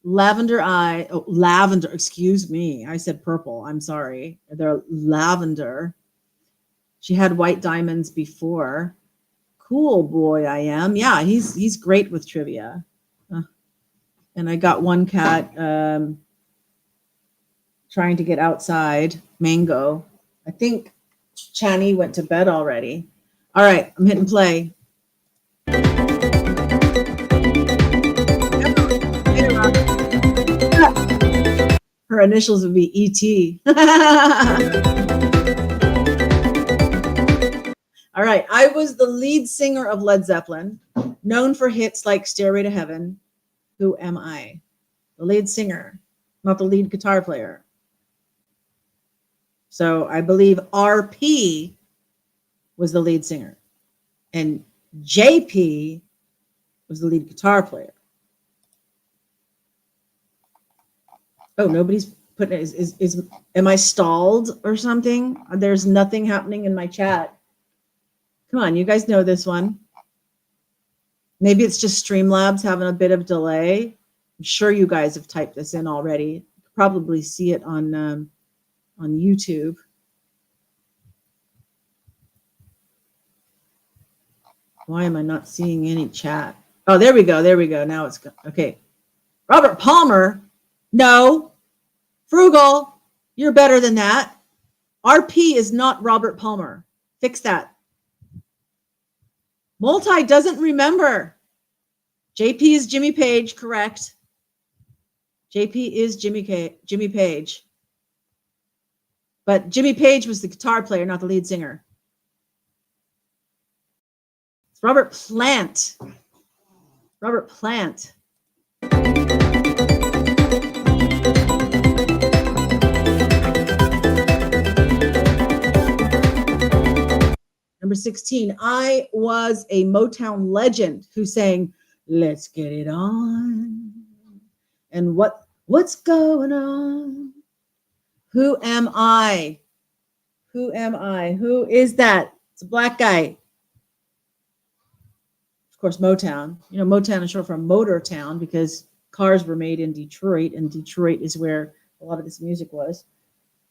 Lavender Eye. Oh, lavender. Excuse me. I said purple. I'm sorry. They're lavender. She had White Diamonds before. Cool Boy I Am. Yeah, he's great with trivia. And I got one cat trying to get outside. Mango. I think Chani went to bed already. All right, I'm hitting play. Her initials would be E.T. All right, I was the lead singer of Led Zeppelin, known for hits like Stairway to Heaven. Who am I? The lead singer, not the lead guitar player. So I believe RP was the lead singer, and JP was the lead guitar player. Oh, nobody's putting it. Am I stalled or something? There's nothing happening in my chat. Come on, you guys know this one. Maybe it's just Streamlabs having a bit of delay. I'm sure you guys have typed this in already. You could probably see it on YouTube. Why am I not seeing any chat? Oh, there we go. There we go. Now it's okay. Robert Palmer. No. Frugal. You're better than that. RP is not Robert Palmer. Fix that. Multi doesn't remember. JP is Jimmy Page, correct. JP is Jimmy Page. But Jimmy Page was the guitar player, not the lead singer. It's Robert Plant. Robert Plant. Number 16, I was a Motown legend who sang, "Let's Get It On." And what's going on? Who am I? Who am I? Who is that? It's a black guy. Of course, Motown. You know, Motown is short for Motor Town because cars were made in Detroit, and Detroit is where a lot of this music was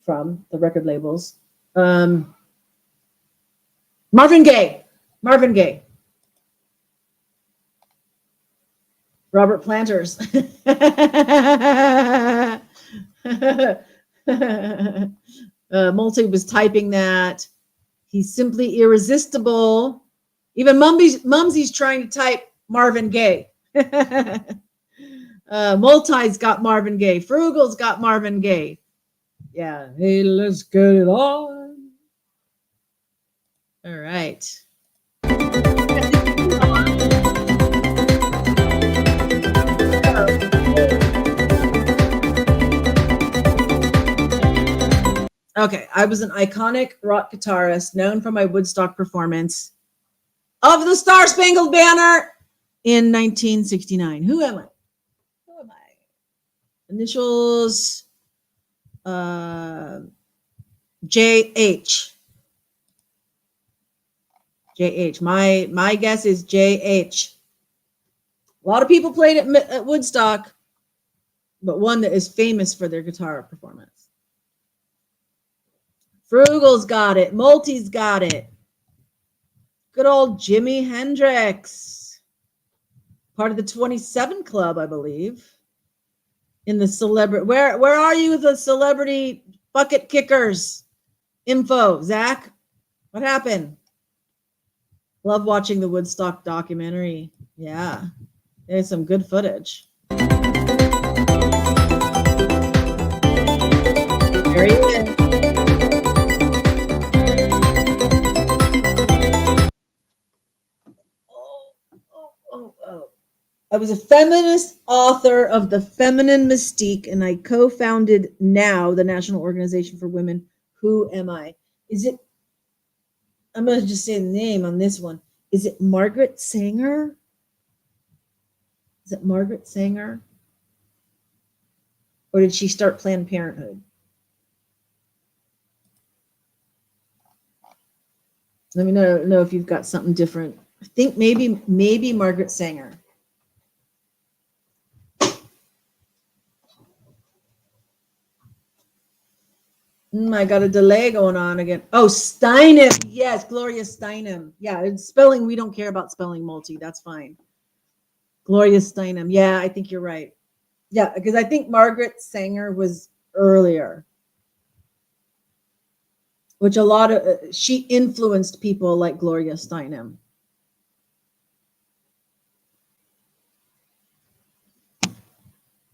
from, the record labels. Marvin Gaye. Marvin Gaye. Robert Planters. Multi was typing that. He's simply irresistible. Even Mumsy's trying to type Marvin Gaye. Multi's got Marvin Gaye. Frugal's got Marvin Gaye. Yeah. Hey, let's get it on. All right. Okay, I was an iconic rock guitarist known for my Woodstock performance of the Star Spangled Banner in 1969. Who am I? Who am I? Initials JH. JH. My guess is JH. A lot of people played at Woodstock, but one that is famous for their guitar performance. Frugal's got it. Multi's got it. Good old Jimi Hendrix. Part of the 27 Club, I believe. In the celebrity, where are you, the celebrity bucket kickers info? Zach, what happened? Love watching the Woodstock documentary. Yeah, there's some good footage. There he is. I was a feminist author of The Feminine Mystique, and I co-founded now the National Organization for Women. Who am I? Is it, I'm going to just say the name on this one. Is it Margaret Sanger? Is it Margaret Sanger? Or did she start Planned Parenthood? Let me know if you've got something different. I think maybe Margaret Sanger. I got a delay going on again. Oh, Steinem. Yes, Gloria Steinem. Yeah, it's spelling. We don't care about spelling multi. That's fine. Gloria Steinem. Yeah, I think you're right. Yeah, because I think Margaret Sanger was earlier. Which a lot of, she influenced people like Gloria Steinem.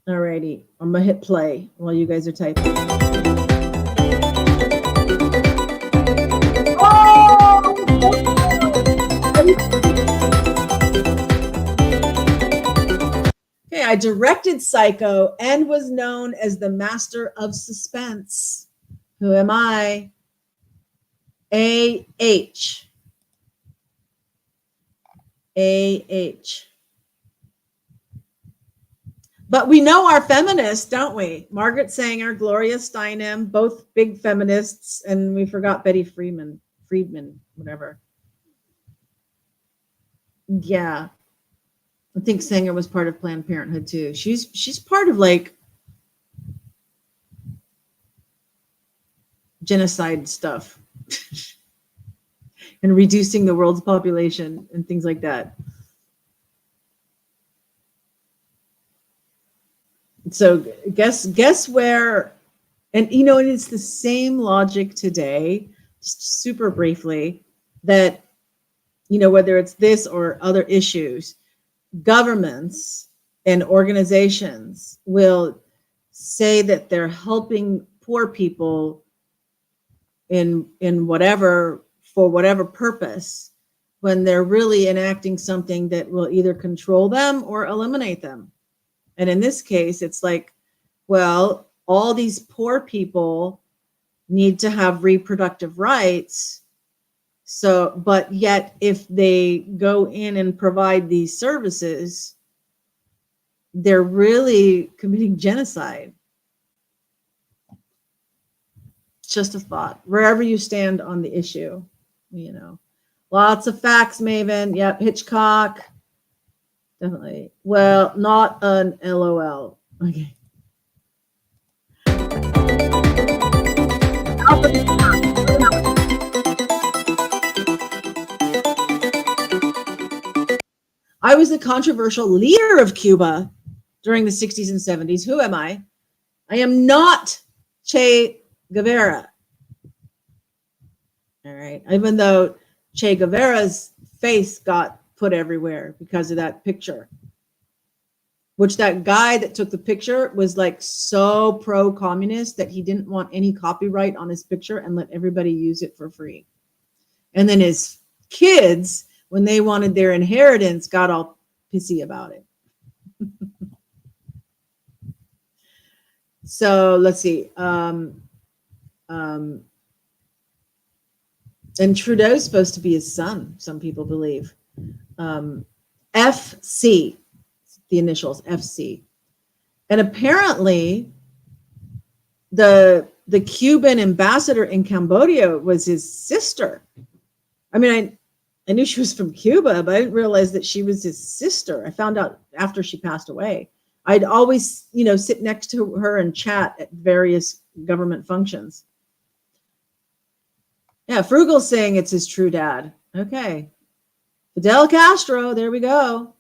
Alrighty, I'm gonna hit play while you guys are typing. Okay, I directed Psycho and was known as the master of suspense. Who am I? A-H. A-H. But we know our feminists, don't we? Margaret Sanger, Gloria Steinem, both big feminists, and we forgot Betty Friedman, whatever. Yeah. I think Sanger was part of Planned Parenthood too. She's part of like genocide stuff and reducing the world's population and things like that. So guess where, and you know, and it's the same logic today, just super briefly, that, you know, whether it's this or other issues, governments and organizations will say that they're helping poor people in whatever, for whatever purpose, when they're really enacting something that will either control them or eliminate them. And in this case, it's like, well, all these poor people need to have reproductive rights. So, but yet if they go in and provide these services, they're really committing genocide. Just a thought, wherever you stand on the issue, you know. Lots of facts, Maven. Yep, Hitchcock. Definitely. Well, not an LOL. Okay. I was the controversial leader of Cuba during the 60s and 70s. Who am I? I am not Che Guevara. All right. Even though Che Guevara's face got put everywhere because of that picture. which that guy that took the picture was like so pro-communist that he didn't want any copyright on his picture and let everybody use it for free. And then his kids, when they wanted their inheritance, got all pissy about it. So let's see. And Trudeau's supposed to be his son, some people believe. FC, the initials FC. And apparently the Cuban ambassador in Cambodia was his sister. I mean, I knew she was from Cuba, but I didn't realize that she was his sister. I found out after she passed away. I'd always, sit next to her and chat at various government functions. Yeah, Frugal's saying it's his true dad. Okay. Fidel Castro, there we go.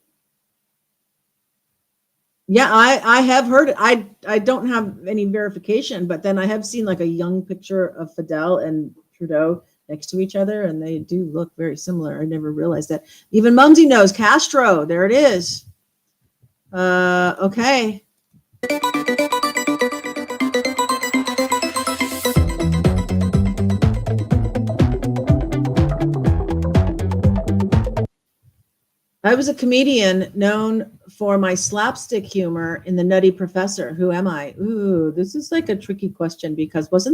Yeah, I have heard it. I don't have any verification, but then I have seen like a young picture of Fidel and Trudeau next to each other, and they do look very similar. I never realized that. Even Mumsy knows Castro. There it is. Okay. I was a comedian known for my slapstick humor in The Nutty Professor. Who am I? Ooh, this is like a tricky question because was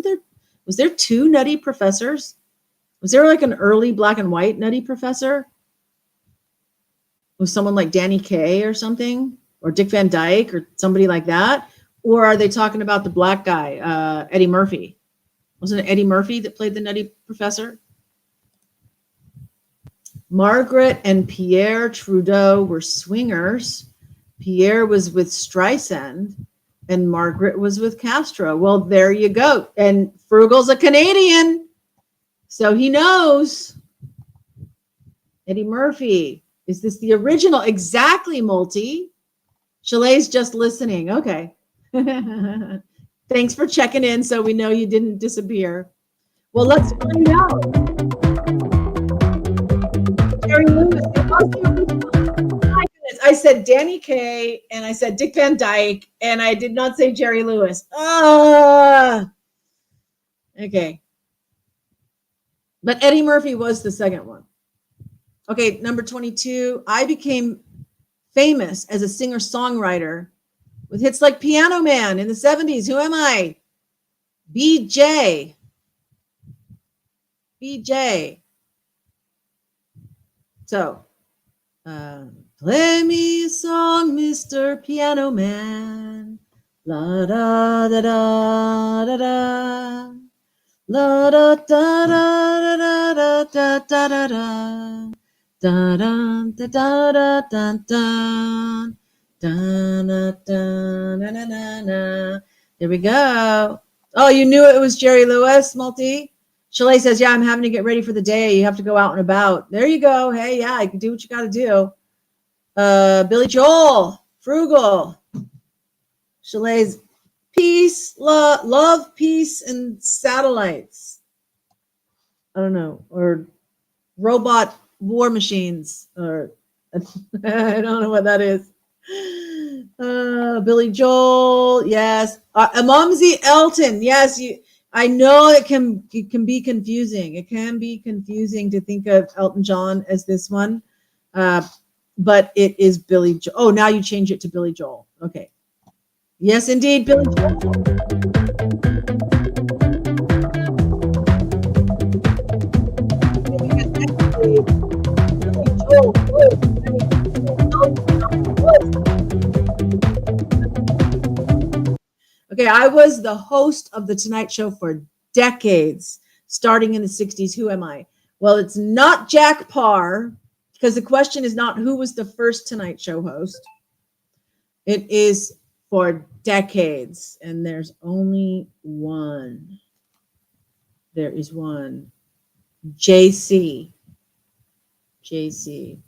there two Nutty Professors? Was there like an early black and white Nutty Professor? Was someone like Danny Kaye or something? Or Dick Van Dyke or somebody like that? Or are they talking about the black guy, Eddie Murphy? Wasn't it Eddie Murphy that played the Nutty Professor? Margaret and Pierre Trudeau were swingers. Pierre was with Streisand and Margaret was with Castro. Well, there you go. And Frugal's a Canadian, so he knows. Eddie Murphy. Is this the original? Exactly, Multi. Chalet's just listening. Okay. Thanks for checking in so we know you didn't disappear. Well, let's find out. Jerry Lewis. My goodness. I said Danny Kaye and I said Dick Van Dyke and I did not say Jerry Lewis. Okay. But Eddie Murphy was the second one. Okay, number 22. I became famous as a singer-songwriter with hits like Piano Man in the 70s. Who am I? BJ. So, play me a song, Mr. Piano Man. La da da da da da. La da da da da da da da da da. Da da da da da da da. Da da da na na na na. There we go. Oh, you knew it was Jerry Lewis, Multi? Chalet says, yeah, I'm having to get ready for the day. You have to go out and about. There you go. Hey, yeah, you can do what you got to do. Billy Joel, Frugal. Chalet's peace, love, peace, and satellites. I don't know. Or robot war machines. Or I don't know what that is. Billy Joel, yes. Mumsy Elton, yes. I know it can be confusing. It can be confusing to think of Elton John as this one, but it is Billy Joel. Oh, now you change it to Billy Joel. Okay. Yes, indeed, Billy Joel. Okay, I was the host of The Tonight Show for decades, starting in the 60s. Who am I? Well, it's not Jack Parr, because the question is not who was the first Tonight Show host. It is for decades, and there's only one. There is one. JC. See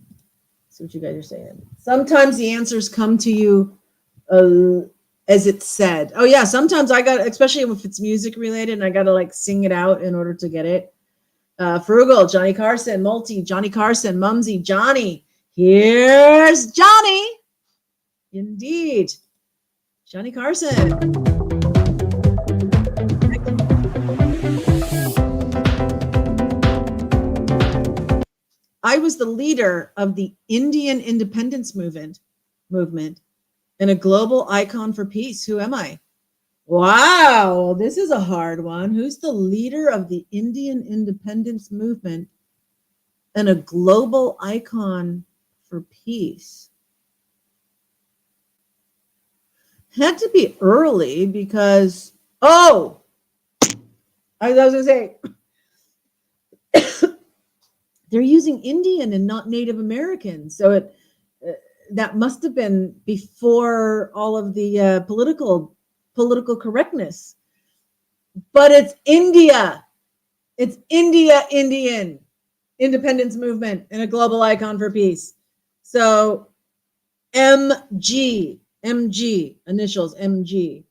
what you guys are saying. Sometimes the answers come to you as it's said. Oh yeah, sometimes I got, especially if it's music related, and I got to like sing it out in order to get it. Frugal, Johnny Carson, Multi, Johnny Carson, Mumsy, Johnny. Here's Johnny. Indeed. Johnny Carson. I was the leader of the Indian independence movement and a global icon for peace. Who am I? Wow, this is a hard one. Who's the leader of the Indian independence movement and a global icon for peace? Had to be early because, I was going to say, they're using Indian and not Native American. So that must have been before all of the political correctness. But it's India. It's Indian independence movement and a global icon for peace. So MG, initials MG.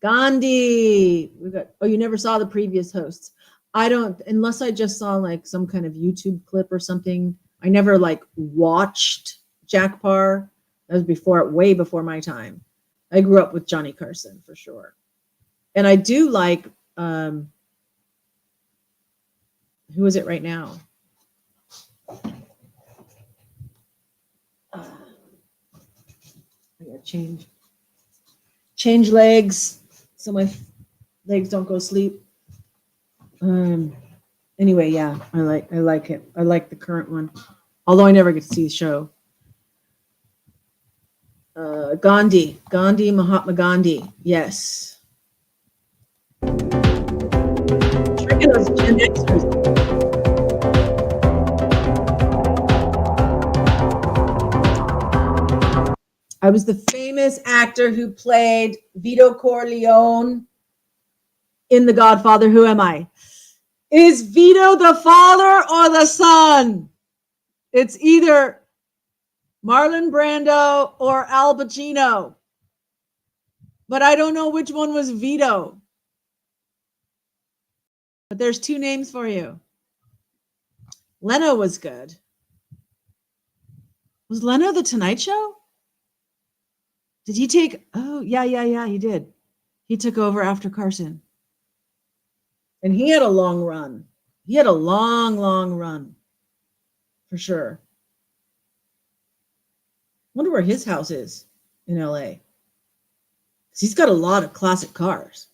Gandhi. You never saw the previous hosts. I don't, unless I just saw like some kind of YouTube clip or something. I never like watched Jack Parr. That was way before my time. I grew up with Johnny Carson for sure. And I do like, who is it right now? I gotta change legs so my legs don't go to sleep. Anyway, yeah, I like it. I like the current one, although I never get to see the show. Gandhi, Mahatma Gandhi. Yes. Tricking those Gen Xers. I was the famous actor who played Vito Corleone in The Godfather. Who am I? Is Vito the father or the son? It's either Marlon Brando or Al Pacino. But I don't know which one was Vito. But there's two names for you. Leno was good. Was Leno the Tonight Show? Did he take... Oh, yeah, he did. He took over after Carson. And he had a long run. He had a long run. For sure. Wonder where his house is in LA. Because he's got a lot of classic cars.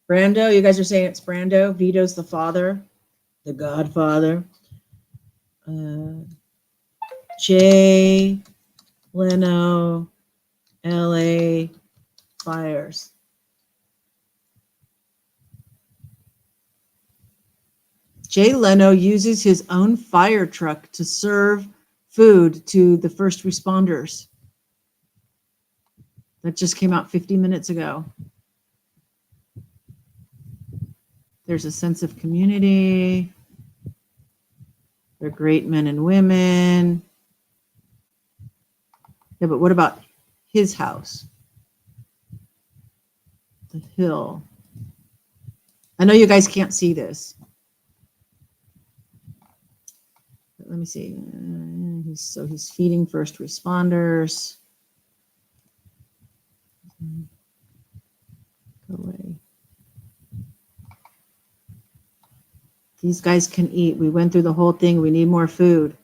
Brando, you guys are saying it's Brando. Vito's the father. The Godfather. Jay Leno, LA Fires. Jay Leno uses his own fire truck to serve food to the first responders. That just came out 50 minutes ago. There's a sense of community. They're great men and women. Yeah, but what about his house? The hill. I know you guys can't see this. But let me see. He's feeding first responders. Go away. These guys can eat. We went through the whole thing. We need more food.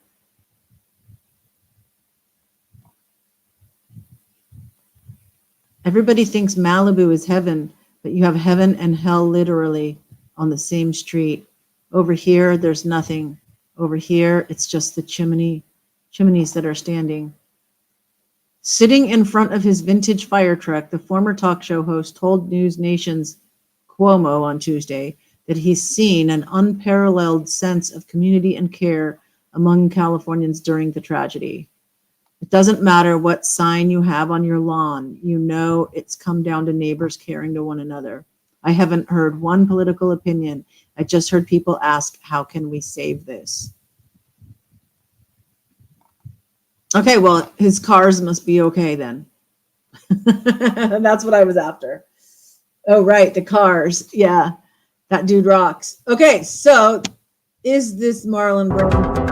Everybody thinks Malibu is heaven, but you have heaven and hell literally on the same street. Over here, there's nothing. Over here, it's just the chimneys that are standing. Sitting in front of his vintage fire truck, the former talk show host told News Nation's Cuomo on Tuesday that he's seen an unparalleled sense of community and care among Californians during the tragedy. It doesn't matter what sign you have on your lawn, you know it's come down to neighbors caring to one another. I haven't heard one political opinion. I just heard people ask, how can we save this? Okay, well, his cars must be okay then. That's what I was after. Oh, right, the cars. Yeah, that dude rocks. Okay, so is this Marlon Brando?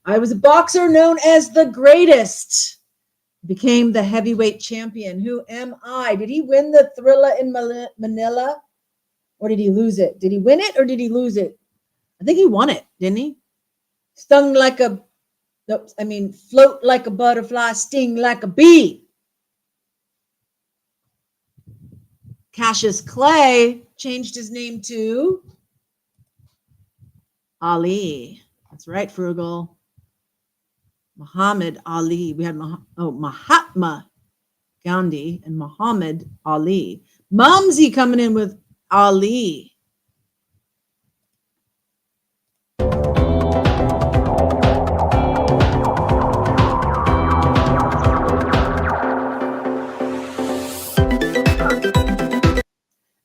I was a boxer known as the greatest. Became the heavyweight champion. Who am I? Did he win the Thrilla in Manila? Or did he lose it? Did he win it or did he lose it? I think he won it, didn't he? Float like a butterfly, sting like a bee. Cassius Clay changed his name to Ali. That's right, Frugal. Muhammad Ali. We had Mahatma Gandhi and Muhammad Ali. Mumsy coming in with Ali.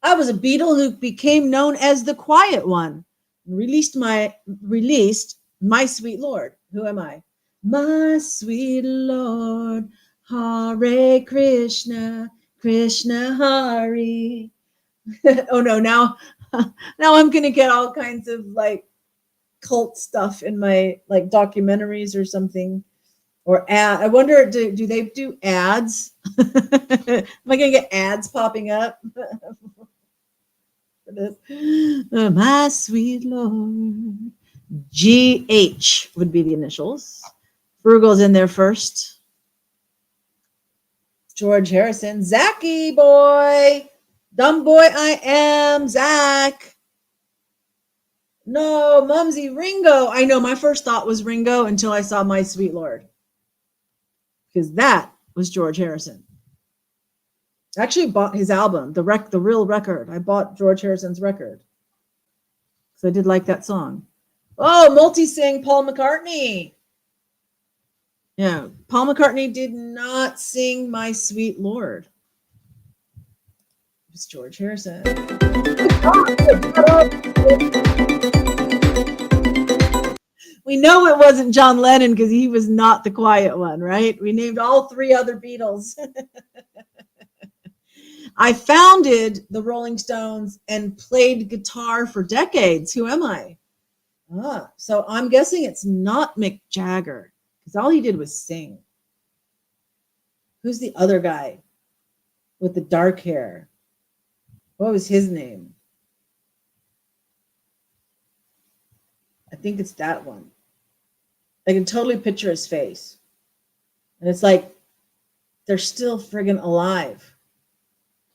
I was a Beatle who became known as the Quiet One. Released my sweet Lord. Who am I? My sweet Lord, Hare Krishna, Krishna Hare. Oh no, now I'm gonna get all kinds of like cult stuff in my like documentaries or something. Or ad. I wonder, do they do ads? Am I gonna get ads popping up? For this? My sweet Lord. GH would be the initials. Frugal's in there first. George Harrison. Zachy boy. Dumb boy I am. Zach. No, Mumsy. Ringo. I know, my first thought was Ringo until I saw My Sweet Lord. Because that was George Harrison. I actually bought his album, the real record. I bought George Harrison's record. So I did like that song. Oh, multi-sing Paul McCartney. Yeah, Paul McCartney did not sing My Sweet Lord. It was George Harrison. We know it wasn't John Lennon because he was not the quiet one, right? We named all three other Beatles. I founded the Rolling Stones and played guitar for decades. Who am I? So I'm guessing it's not Mick Jagger because all he did was sing. Who's the other guy with the dark hair? What was his name? I think it's that one. I can totally picture his face. And it's like, they're still friggin' alive.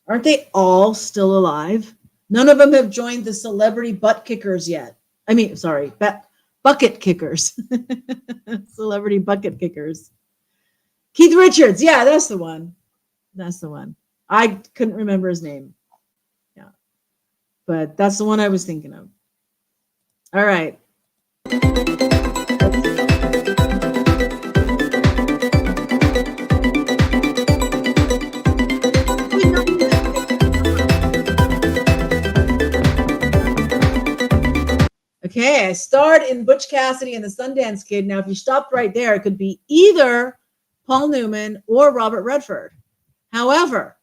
Aren't they all still alive? None of them have joined the celebrity butt kickers yet. I mean, sorry, bucket kickers. Celebrity bucket kickers. Keith Richards. Yeah, that's the one. That's the one. I couldn't remember his name. Yeah. But that's the one I was thinking of. All right. Okay, I starred in Butch Cassidy and the Sundance Kid. Now, if you stopped right there, it could be either Paul Newman or Robert Redford. However,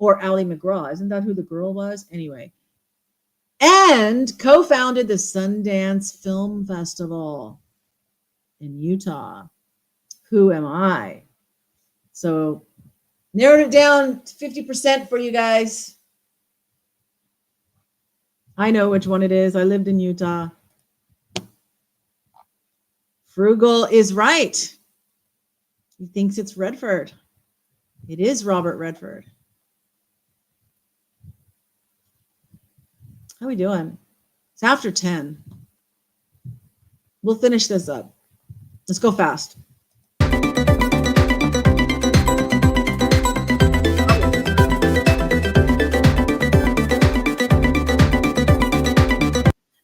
or Ally McGraw. Isn't that who the girl was? Anyway. And co-founded the Sundance Film Festival in Utah. Who am I? So, narrowed it down to 50% for you guys. I know which one it is. I lived in Utah. Frugal is right. He thinks it's Redford. It is Robert Redford. How are we doing? It's after 10. We'll finish this up. Let's go fast.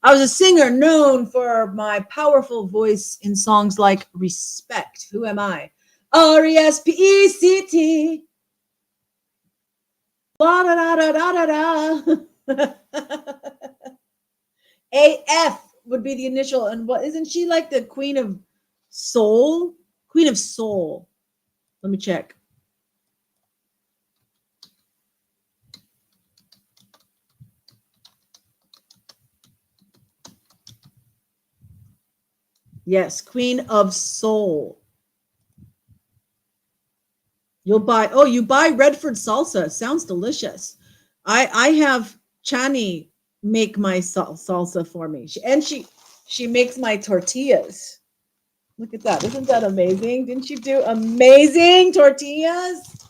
I was a singer known for my powerful voice in songs like Respect. Who am I? R-E-S-P-E-C-T. A-F would be the initial. And what isn't she like the Queen of Soul? Queen of Soul. Let me check. Yes, Queen of Soul. You buy Redford salsa. Sounds delicious. I have Chani make my salsa for me. She makes my tortillas. Look at that. Isn't that amazing? Didn't you do amazing tortillas?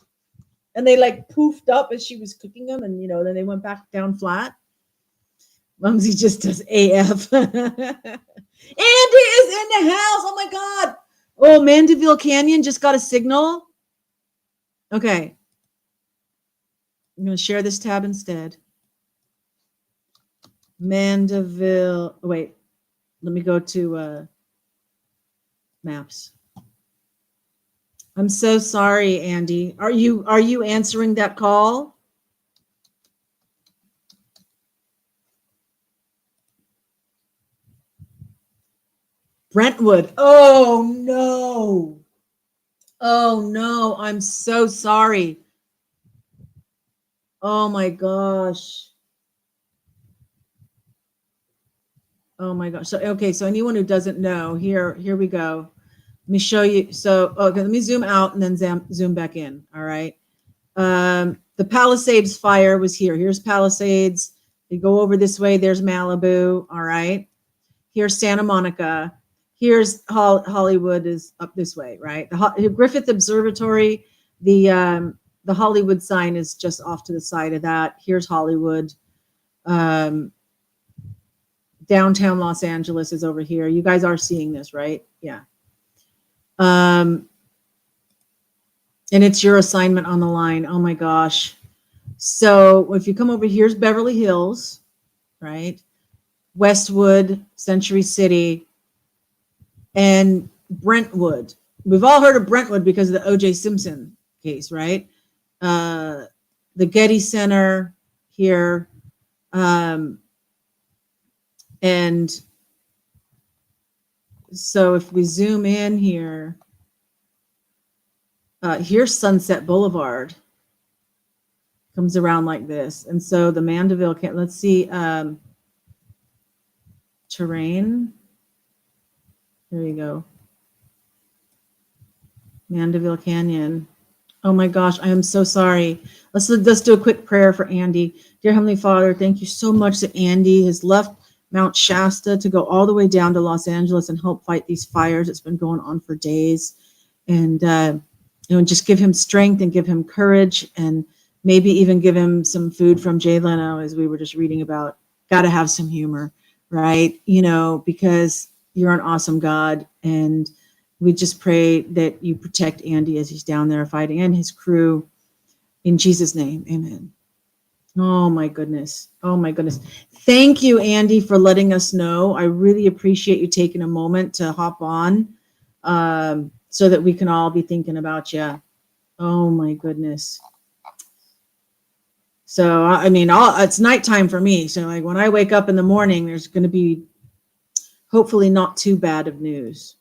And they like poofed up as she was cooking them, and then they went back down flat. Mumsy just does AF. Andy is in the house. Oh my God. Oh, Mandeville Canyon just got a signal. Okay. I'm going to share this tab instead. Mandeville. Oh, wait. Let me go to maps. I'm so sorry, Andy. Are you answering that call? Brentwood. Oh no. Oh no. I'm so sorry. Oh my gosh. Oh my gosh. So okay, so anyone who doesn't know, here we go. Let me show you. So okay, let me zoom out and then zoom back in. All right. The Palisades fire was here. Here's Palisades. You go over this way, there's Malibu. All right. Here's Santa Monica. Here's Hollywood is up this way, right? The Griffith Observatory, the Hollywood sign is just off to the side of that. Here's Hollywood. Downtown Los Angeles is over here. You guys are seeing this, right? Yeah. And it's your assignment on the line. Oh my gosh. So if you come over, here's Beverly Hills, right? Westwood, Century City, and Brentwood. We've all heard of Brentwood because of the O.J. Simpson case, right? The Getty Center here. And so if we zoom in here, here's Sunset Boulevard. Comes around like this. And so the Mandeville, let's see, terrain. There you go. Mandeville Canyon. Oh my gosh, I am so sorry. Let's do a quick prayer for Andy. Dear Heavenly Father, thank you so much that Andy has left Mount Shasta to go all the way down to Los Angeles and help fight these fires. It's been going on for days. And just give him strength and give him courage, and maybe even give him some food from Jay Leno, as we were just reading about. Got to have some humor, right? Because you're an awesome God, and we just pray that you protect Andy as he's down there fighting, and his crew. In Jesus' name, amen. Oh my goodness. Oh my goodness. Thank you, Andy, for letting us know. I really appreciate you taking a moment to hop on so that we can all be thinking about you. Oh my goodness. So, I mean, it's nighttime for me. So like when I wake up in the morning, there's going to be hopefully not too bad of news.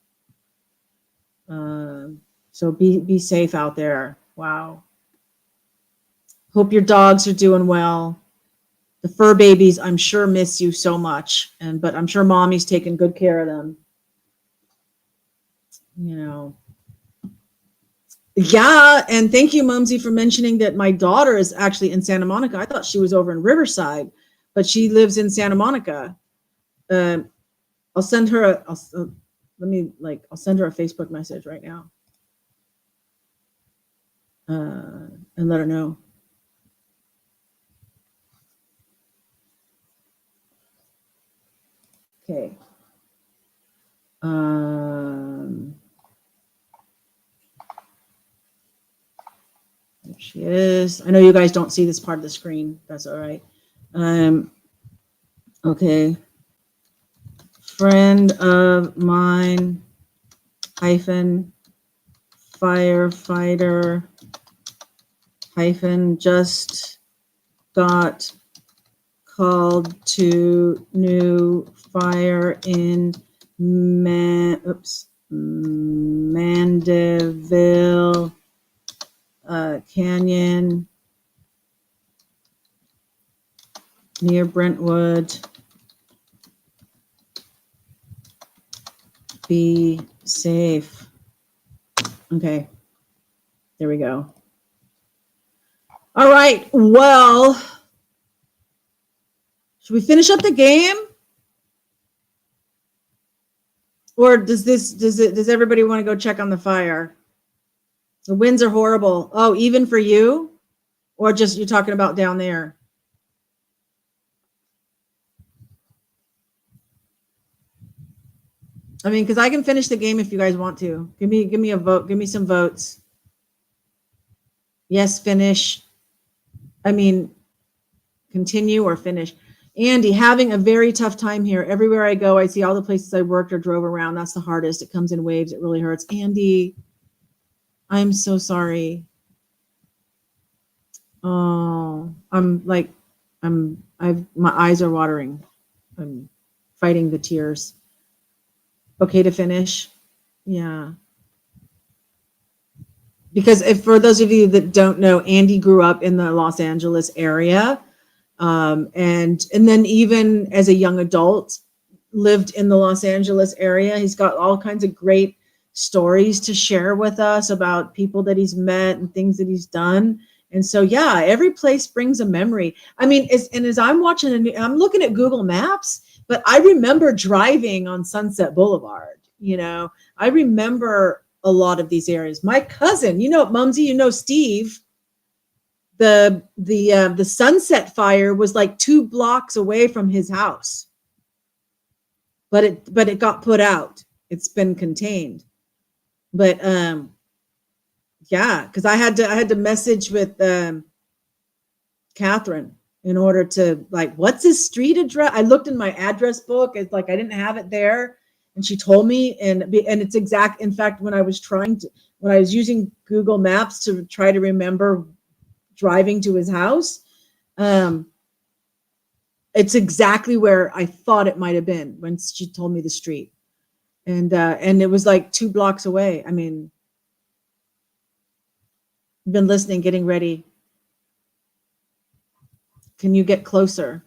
So be safe out there. Wow. Hope your dogs are doing well. The fur babies, I'm sure, miss you so much. But I'm sure mommy's taking good care of them. Yeah, and thank you, Mumsy, for mentioning that my daughter is actually in Santa Monica. I thought she was over in Riverside, but she lives in Santa Monica. I'll send her I'll send her a Facebook message right now. And let her know. Okay. There she is. I know you guys don't see this part of the screen. That's all right. Okay. Friend of mine hyphen firefighter hyphen just got called to new fire in Mandeville Canyon near Brentwood. Be safe. Okay. There we go. All right. Well, should we finish up the game? Or does everybody want to go check on the fire? The winds are horrible. Oh, even for you? Or just you're talking about down there? I mean, because I can finish the game if you guys want to. Give me a vote. Give me some votes. Yes, finish. I mean, continue or finish. Andy, having a very tough time here. Everywhere I go, I see all the places I worked or drove around. That's the hardest. It comes in waves. It really hurts. Andy, I'm so sorry. Oh, my eyes are watering. I'm fighting the tears. Okay to finish? Yeah. Because for those of you that don't know, Andy grew up in the Los Angeles area. And then even as a young adult, lived in the Los Angeles area. He's got all kinds of great stories to share with us about people that he's met and things that he's done. And so, yeah, every place brings a memory. I mean, as I'm watching, I'm looking at Google Maps, but I remember driving on Sunset Boulevard. I remember a lot of these areas. My cousin, Mumsy, Steve, the Sunset Fire was like 2 blocks away from his house, but it got put out. It's been contained, but yeah, because I had to message with Catherine in order to what's his street address. I looked in my address book. It's like I didn't have it there, and she told me, and it's exact. In fact, when I was using Google Maps to try to remember driving to his house, it's exactly where I thought it might have been when she told me the street, and it was like 2 blocks away. I mean, I've been listening, getting ready. Can you get closer?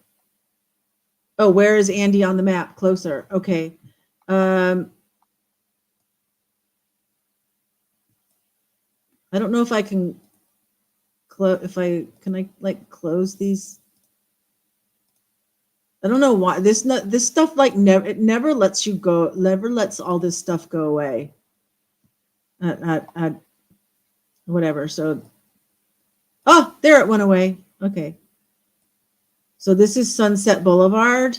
Oh, where is Andy on the map? Closer. Okay. I don't know if I can close these. I don't know why this stuff never lets you go, never lets all this stuff go away. Whatever. So, oh, there it went away. Okay. So this is Sunset Boulevard.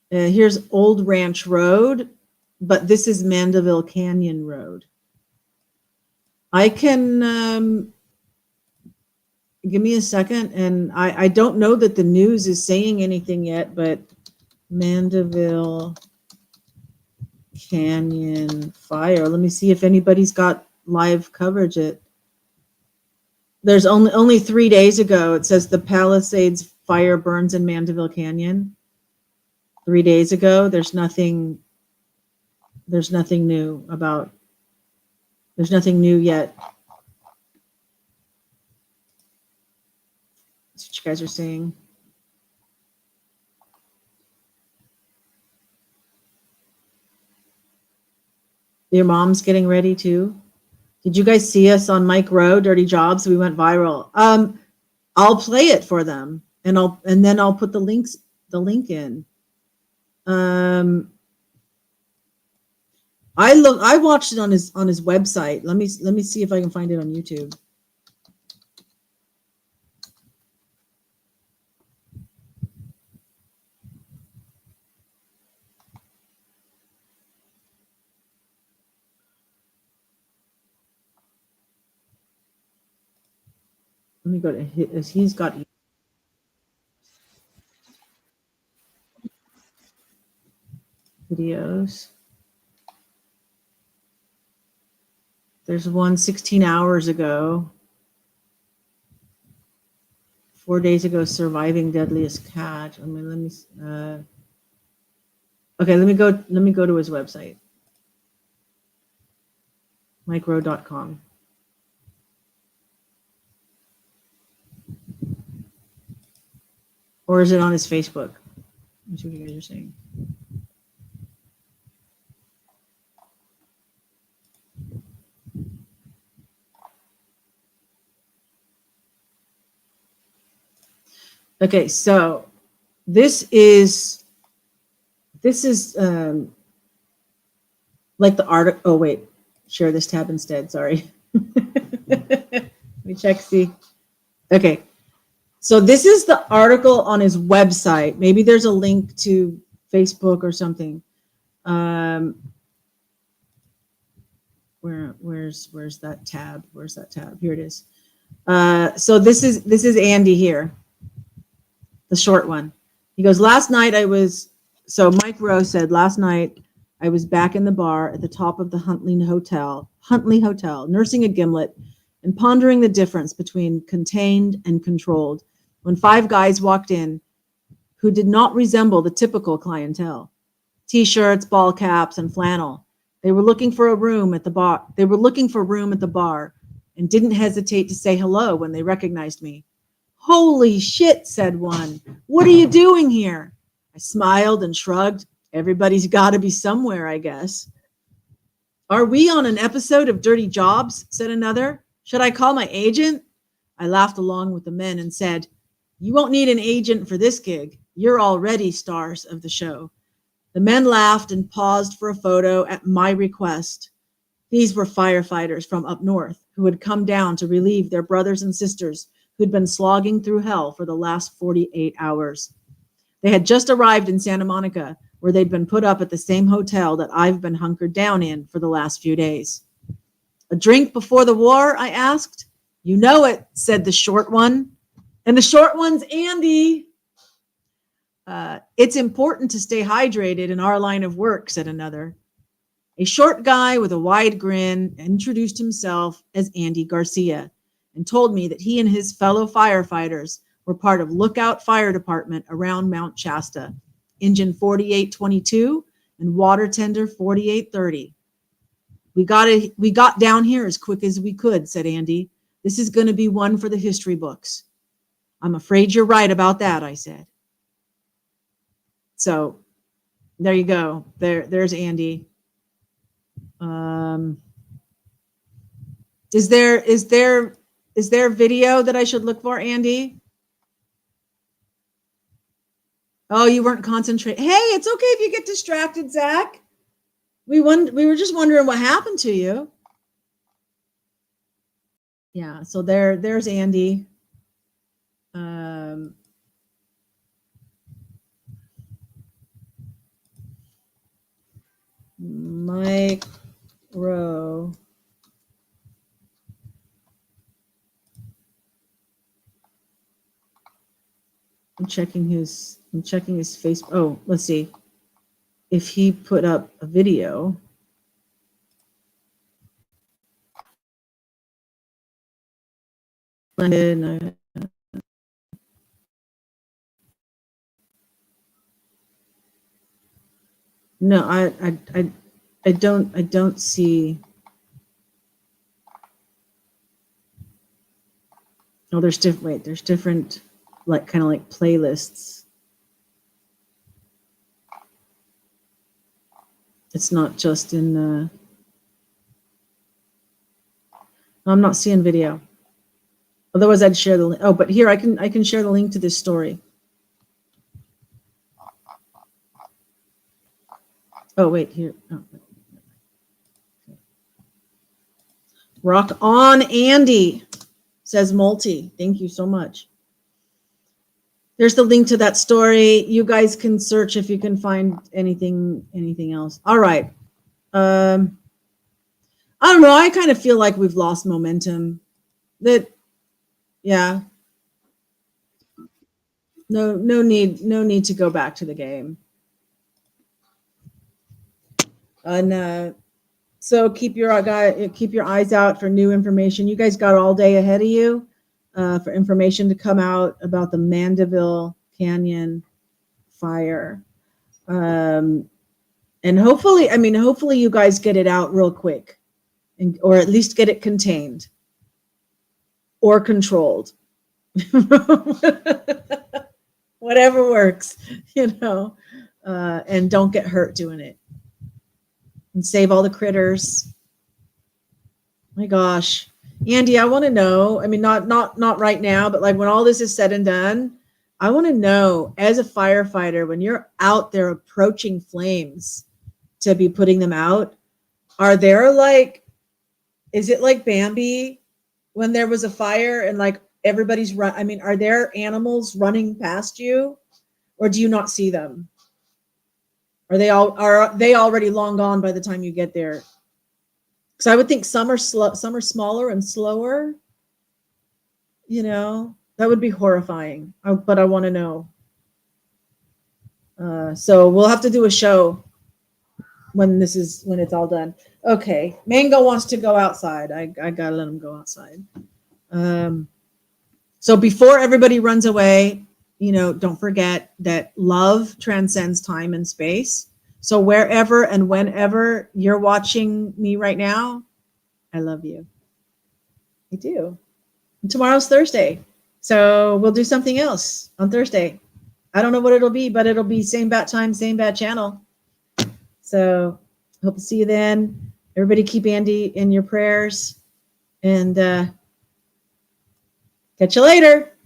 Here's Old Ranch Road, but this is Mandeville Canyon Road. I can give me a second, and I don't know that the news is saying anything yet, but Mandeville Canyon Fire. Let me see if anybody's got live coverage. There's only 3 days ago. It says the Palisades fire burns in Mandeville Canyon. 3 days ago. There's nothing new about. There's nothing new yet. That's what you guys are saying. Your mom's getting ready too. Did you guys see us on Mike Rowe, Dirty Jobs? We went viral. I'll play it for them, and then I'll put the link in. I watched it on his website. Let me see if I can find it on YouTube. Let me go to his. He's got videos. There's one 16 hours ago. 4 days ago, surviving deadliest catch. I mean, let me. Okay, let me go to his website. Micro.com. Or is it on his Facebook? Let me see what you guys are saying. Okay, so this is like the article. Oh wait, share this tab instead. Sorry. Let me check. See. Okay, so this is the article on his website. Maybe there's a link to Facebook or something. Where's that tab? Where's that tab? Here it is. So this is Andy here, the short one. He goes, last night so Mike Rowe said, last night I was back in the bar at the top of the Huntley Hotel, nursing a gimlet and pondering the difference between contained and controlled when 5 guys walked in who did not resemble the typical clientele. T-shirts, ball caps, and flannel. They were looking for room at the bar and didn't hesitate to say hello when they recognized me. Holy shit, said one. What are you doing here? I smiled and shrugged. Everybody's got to be somewhere, I guess. Are we on an episode of Dirty Jobs? Said another. Should I call my agent? I laughed along with the men and said, you won't need an agent for this gig. You're already stars of the show. The men laughed and paused for a photo at my request. These were firefighters from up north who had come down to relieve their brothers and sisters who'd been slogging through hell for the last 48 hours. They had just arrived in Santa Monica, where they'd been put up at the same hotel that I've been hunkered down in for the last few days. A drink before the war, I asked. You know it, said the short one. And the short one's Andy. It's important to stay hydrated in our line of work, said another. A short guy with a wide grin introduced himself as Andy Garcia and told me that he and his fellow firefighters were part of Lookout Fire Department around Mount Shasta, Engine 4822 and Water Tender 4830. We got down here as quick as we could, said Andy. This is going to be one for the history books. I'm afraid you're right about that, I said. So there you go. There's Andy. Is there video that I should look for, Andy? Oh, you weren't concentrating. Hey, it's okay if you get distracted, Zach. We were just wondering what happened to you. Yeah, so there's Andy. Mike Rowe. I'm checking his Facebook. Oh, let's see if he put up a video. No, I don't see. Oh, there's different like kind of like playlists. It's not just in the. I'm not seeing video. Otherwise, I'd share the link. Oh, but here I can share the link to this story. Oh, wait, here. Oh. Rock on, Andy, says Multi. Thank you so much. There's the link to that story. You guys can search if you can find anything else. All right. I don't know. I kind of feel like we've lost momentum. Yeah. No need to go back to the game. And so keep your eyes out for new information. You guys got all day ahead of you for information to come out about the Mandeville Canyon fire. And hopefully you guys get it out real quick, or at least get it contained or controlled. whatever works, and don't get hurt doing it. And save all the critters. My gosh. Andy, I want to know, I mean, not right now, but like when all this is said and done, I want to know, as a firefighter, when you're out there approaching flames to be putting them out, is it like Bambi when there was a fire and like everybody's are there animals running past you, or do you not see them? Are they already long gone by the time you get there? Because I would think some are smaller and slower. That would be horrifying. But I want to know. So we'll have to do a show when it's all done. Okay, Mango wants to go outside. I gotta let him go outside. So before everybody runs away, don't forget that love transcends time and space. So wherever and whenever you're watching me right now, I love you. I do. And tomorrow's Thursday. So we'll do something else on Thursday. I don't know what it'll be, but it'll be same bat time, same bat channel. So hope to see you then. Everybody keep Andy in your prayers. And catch you later.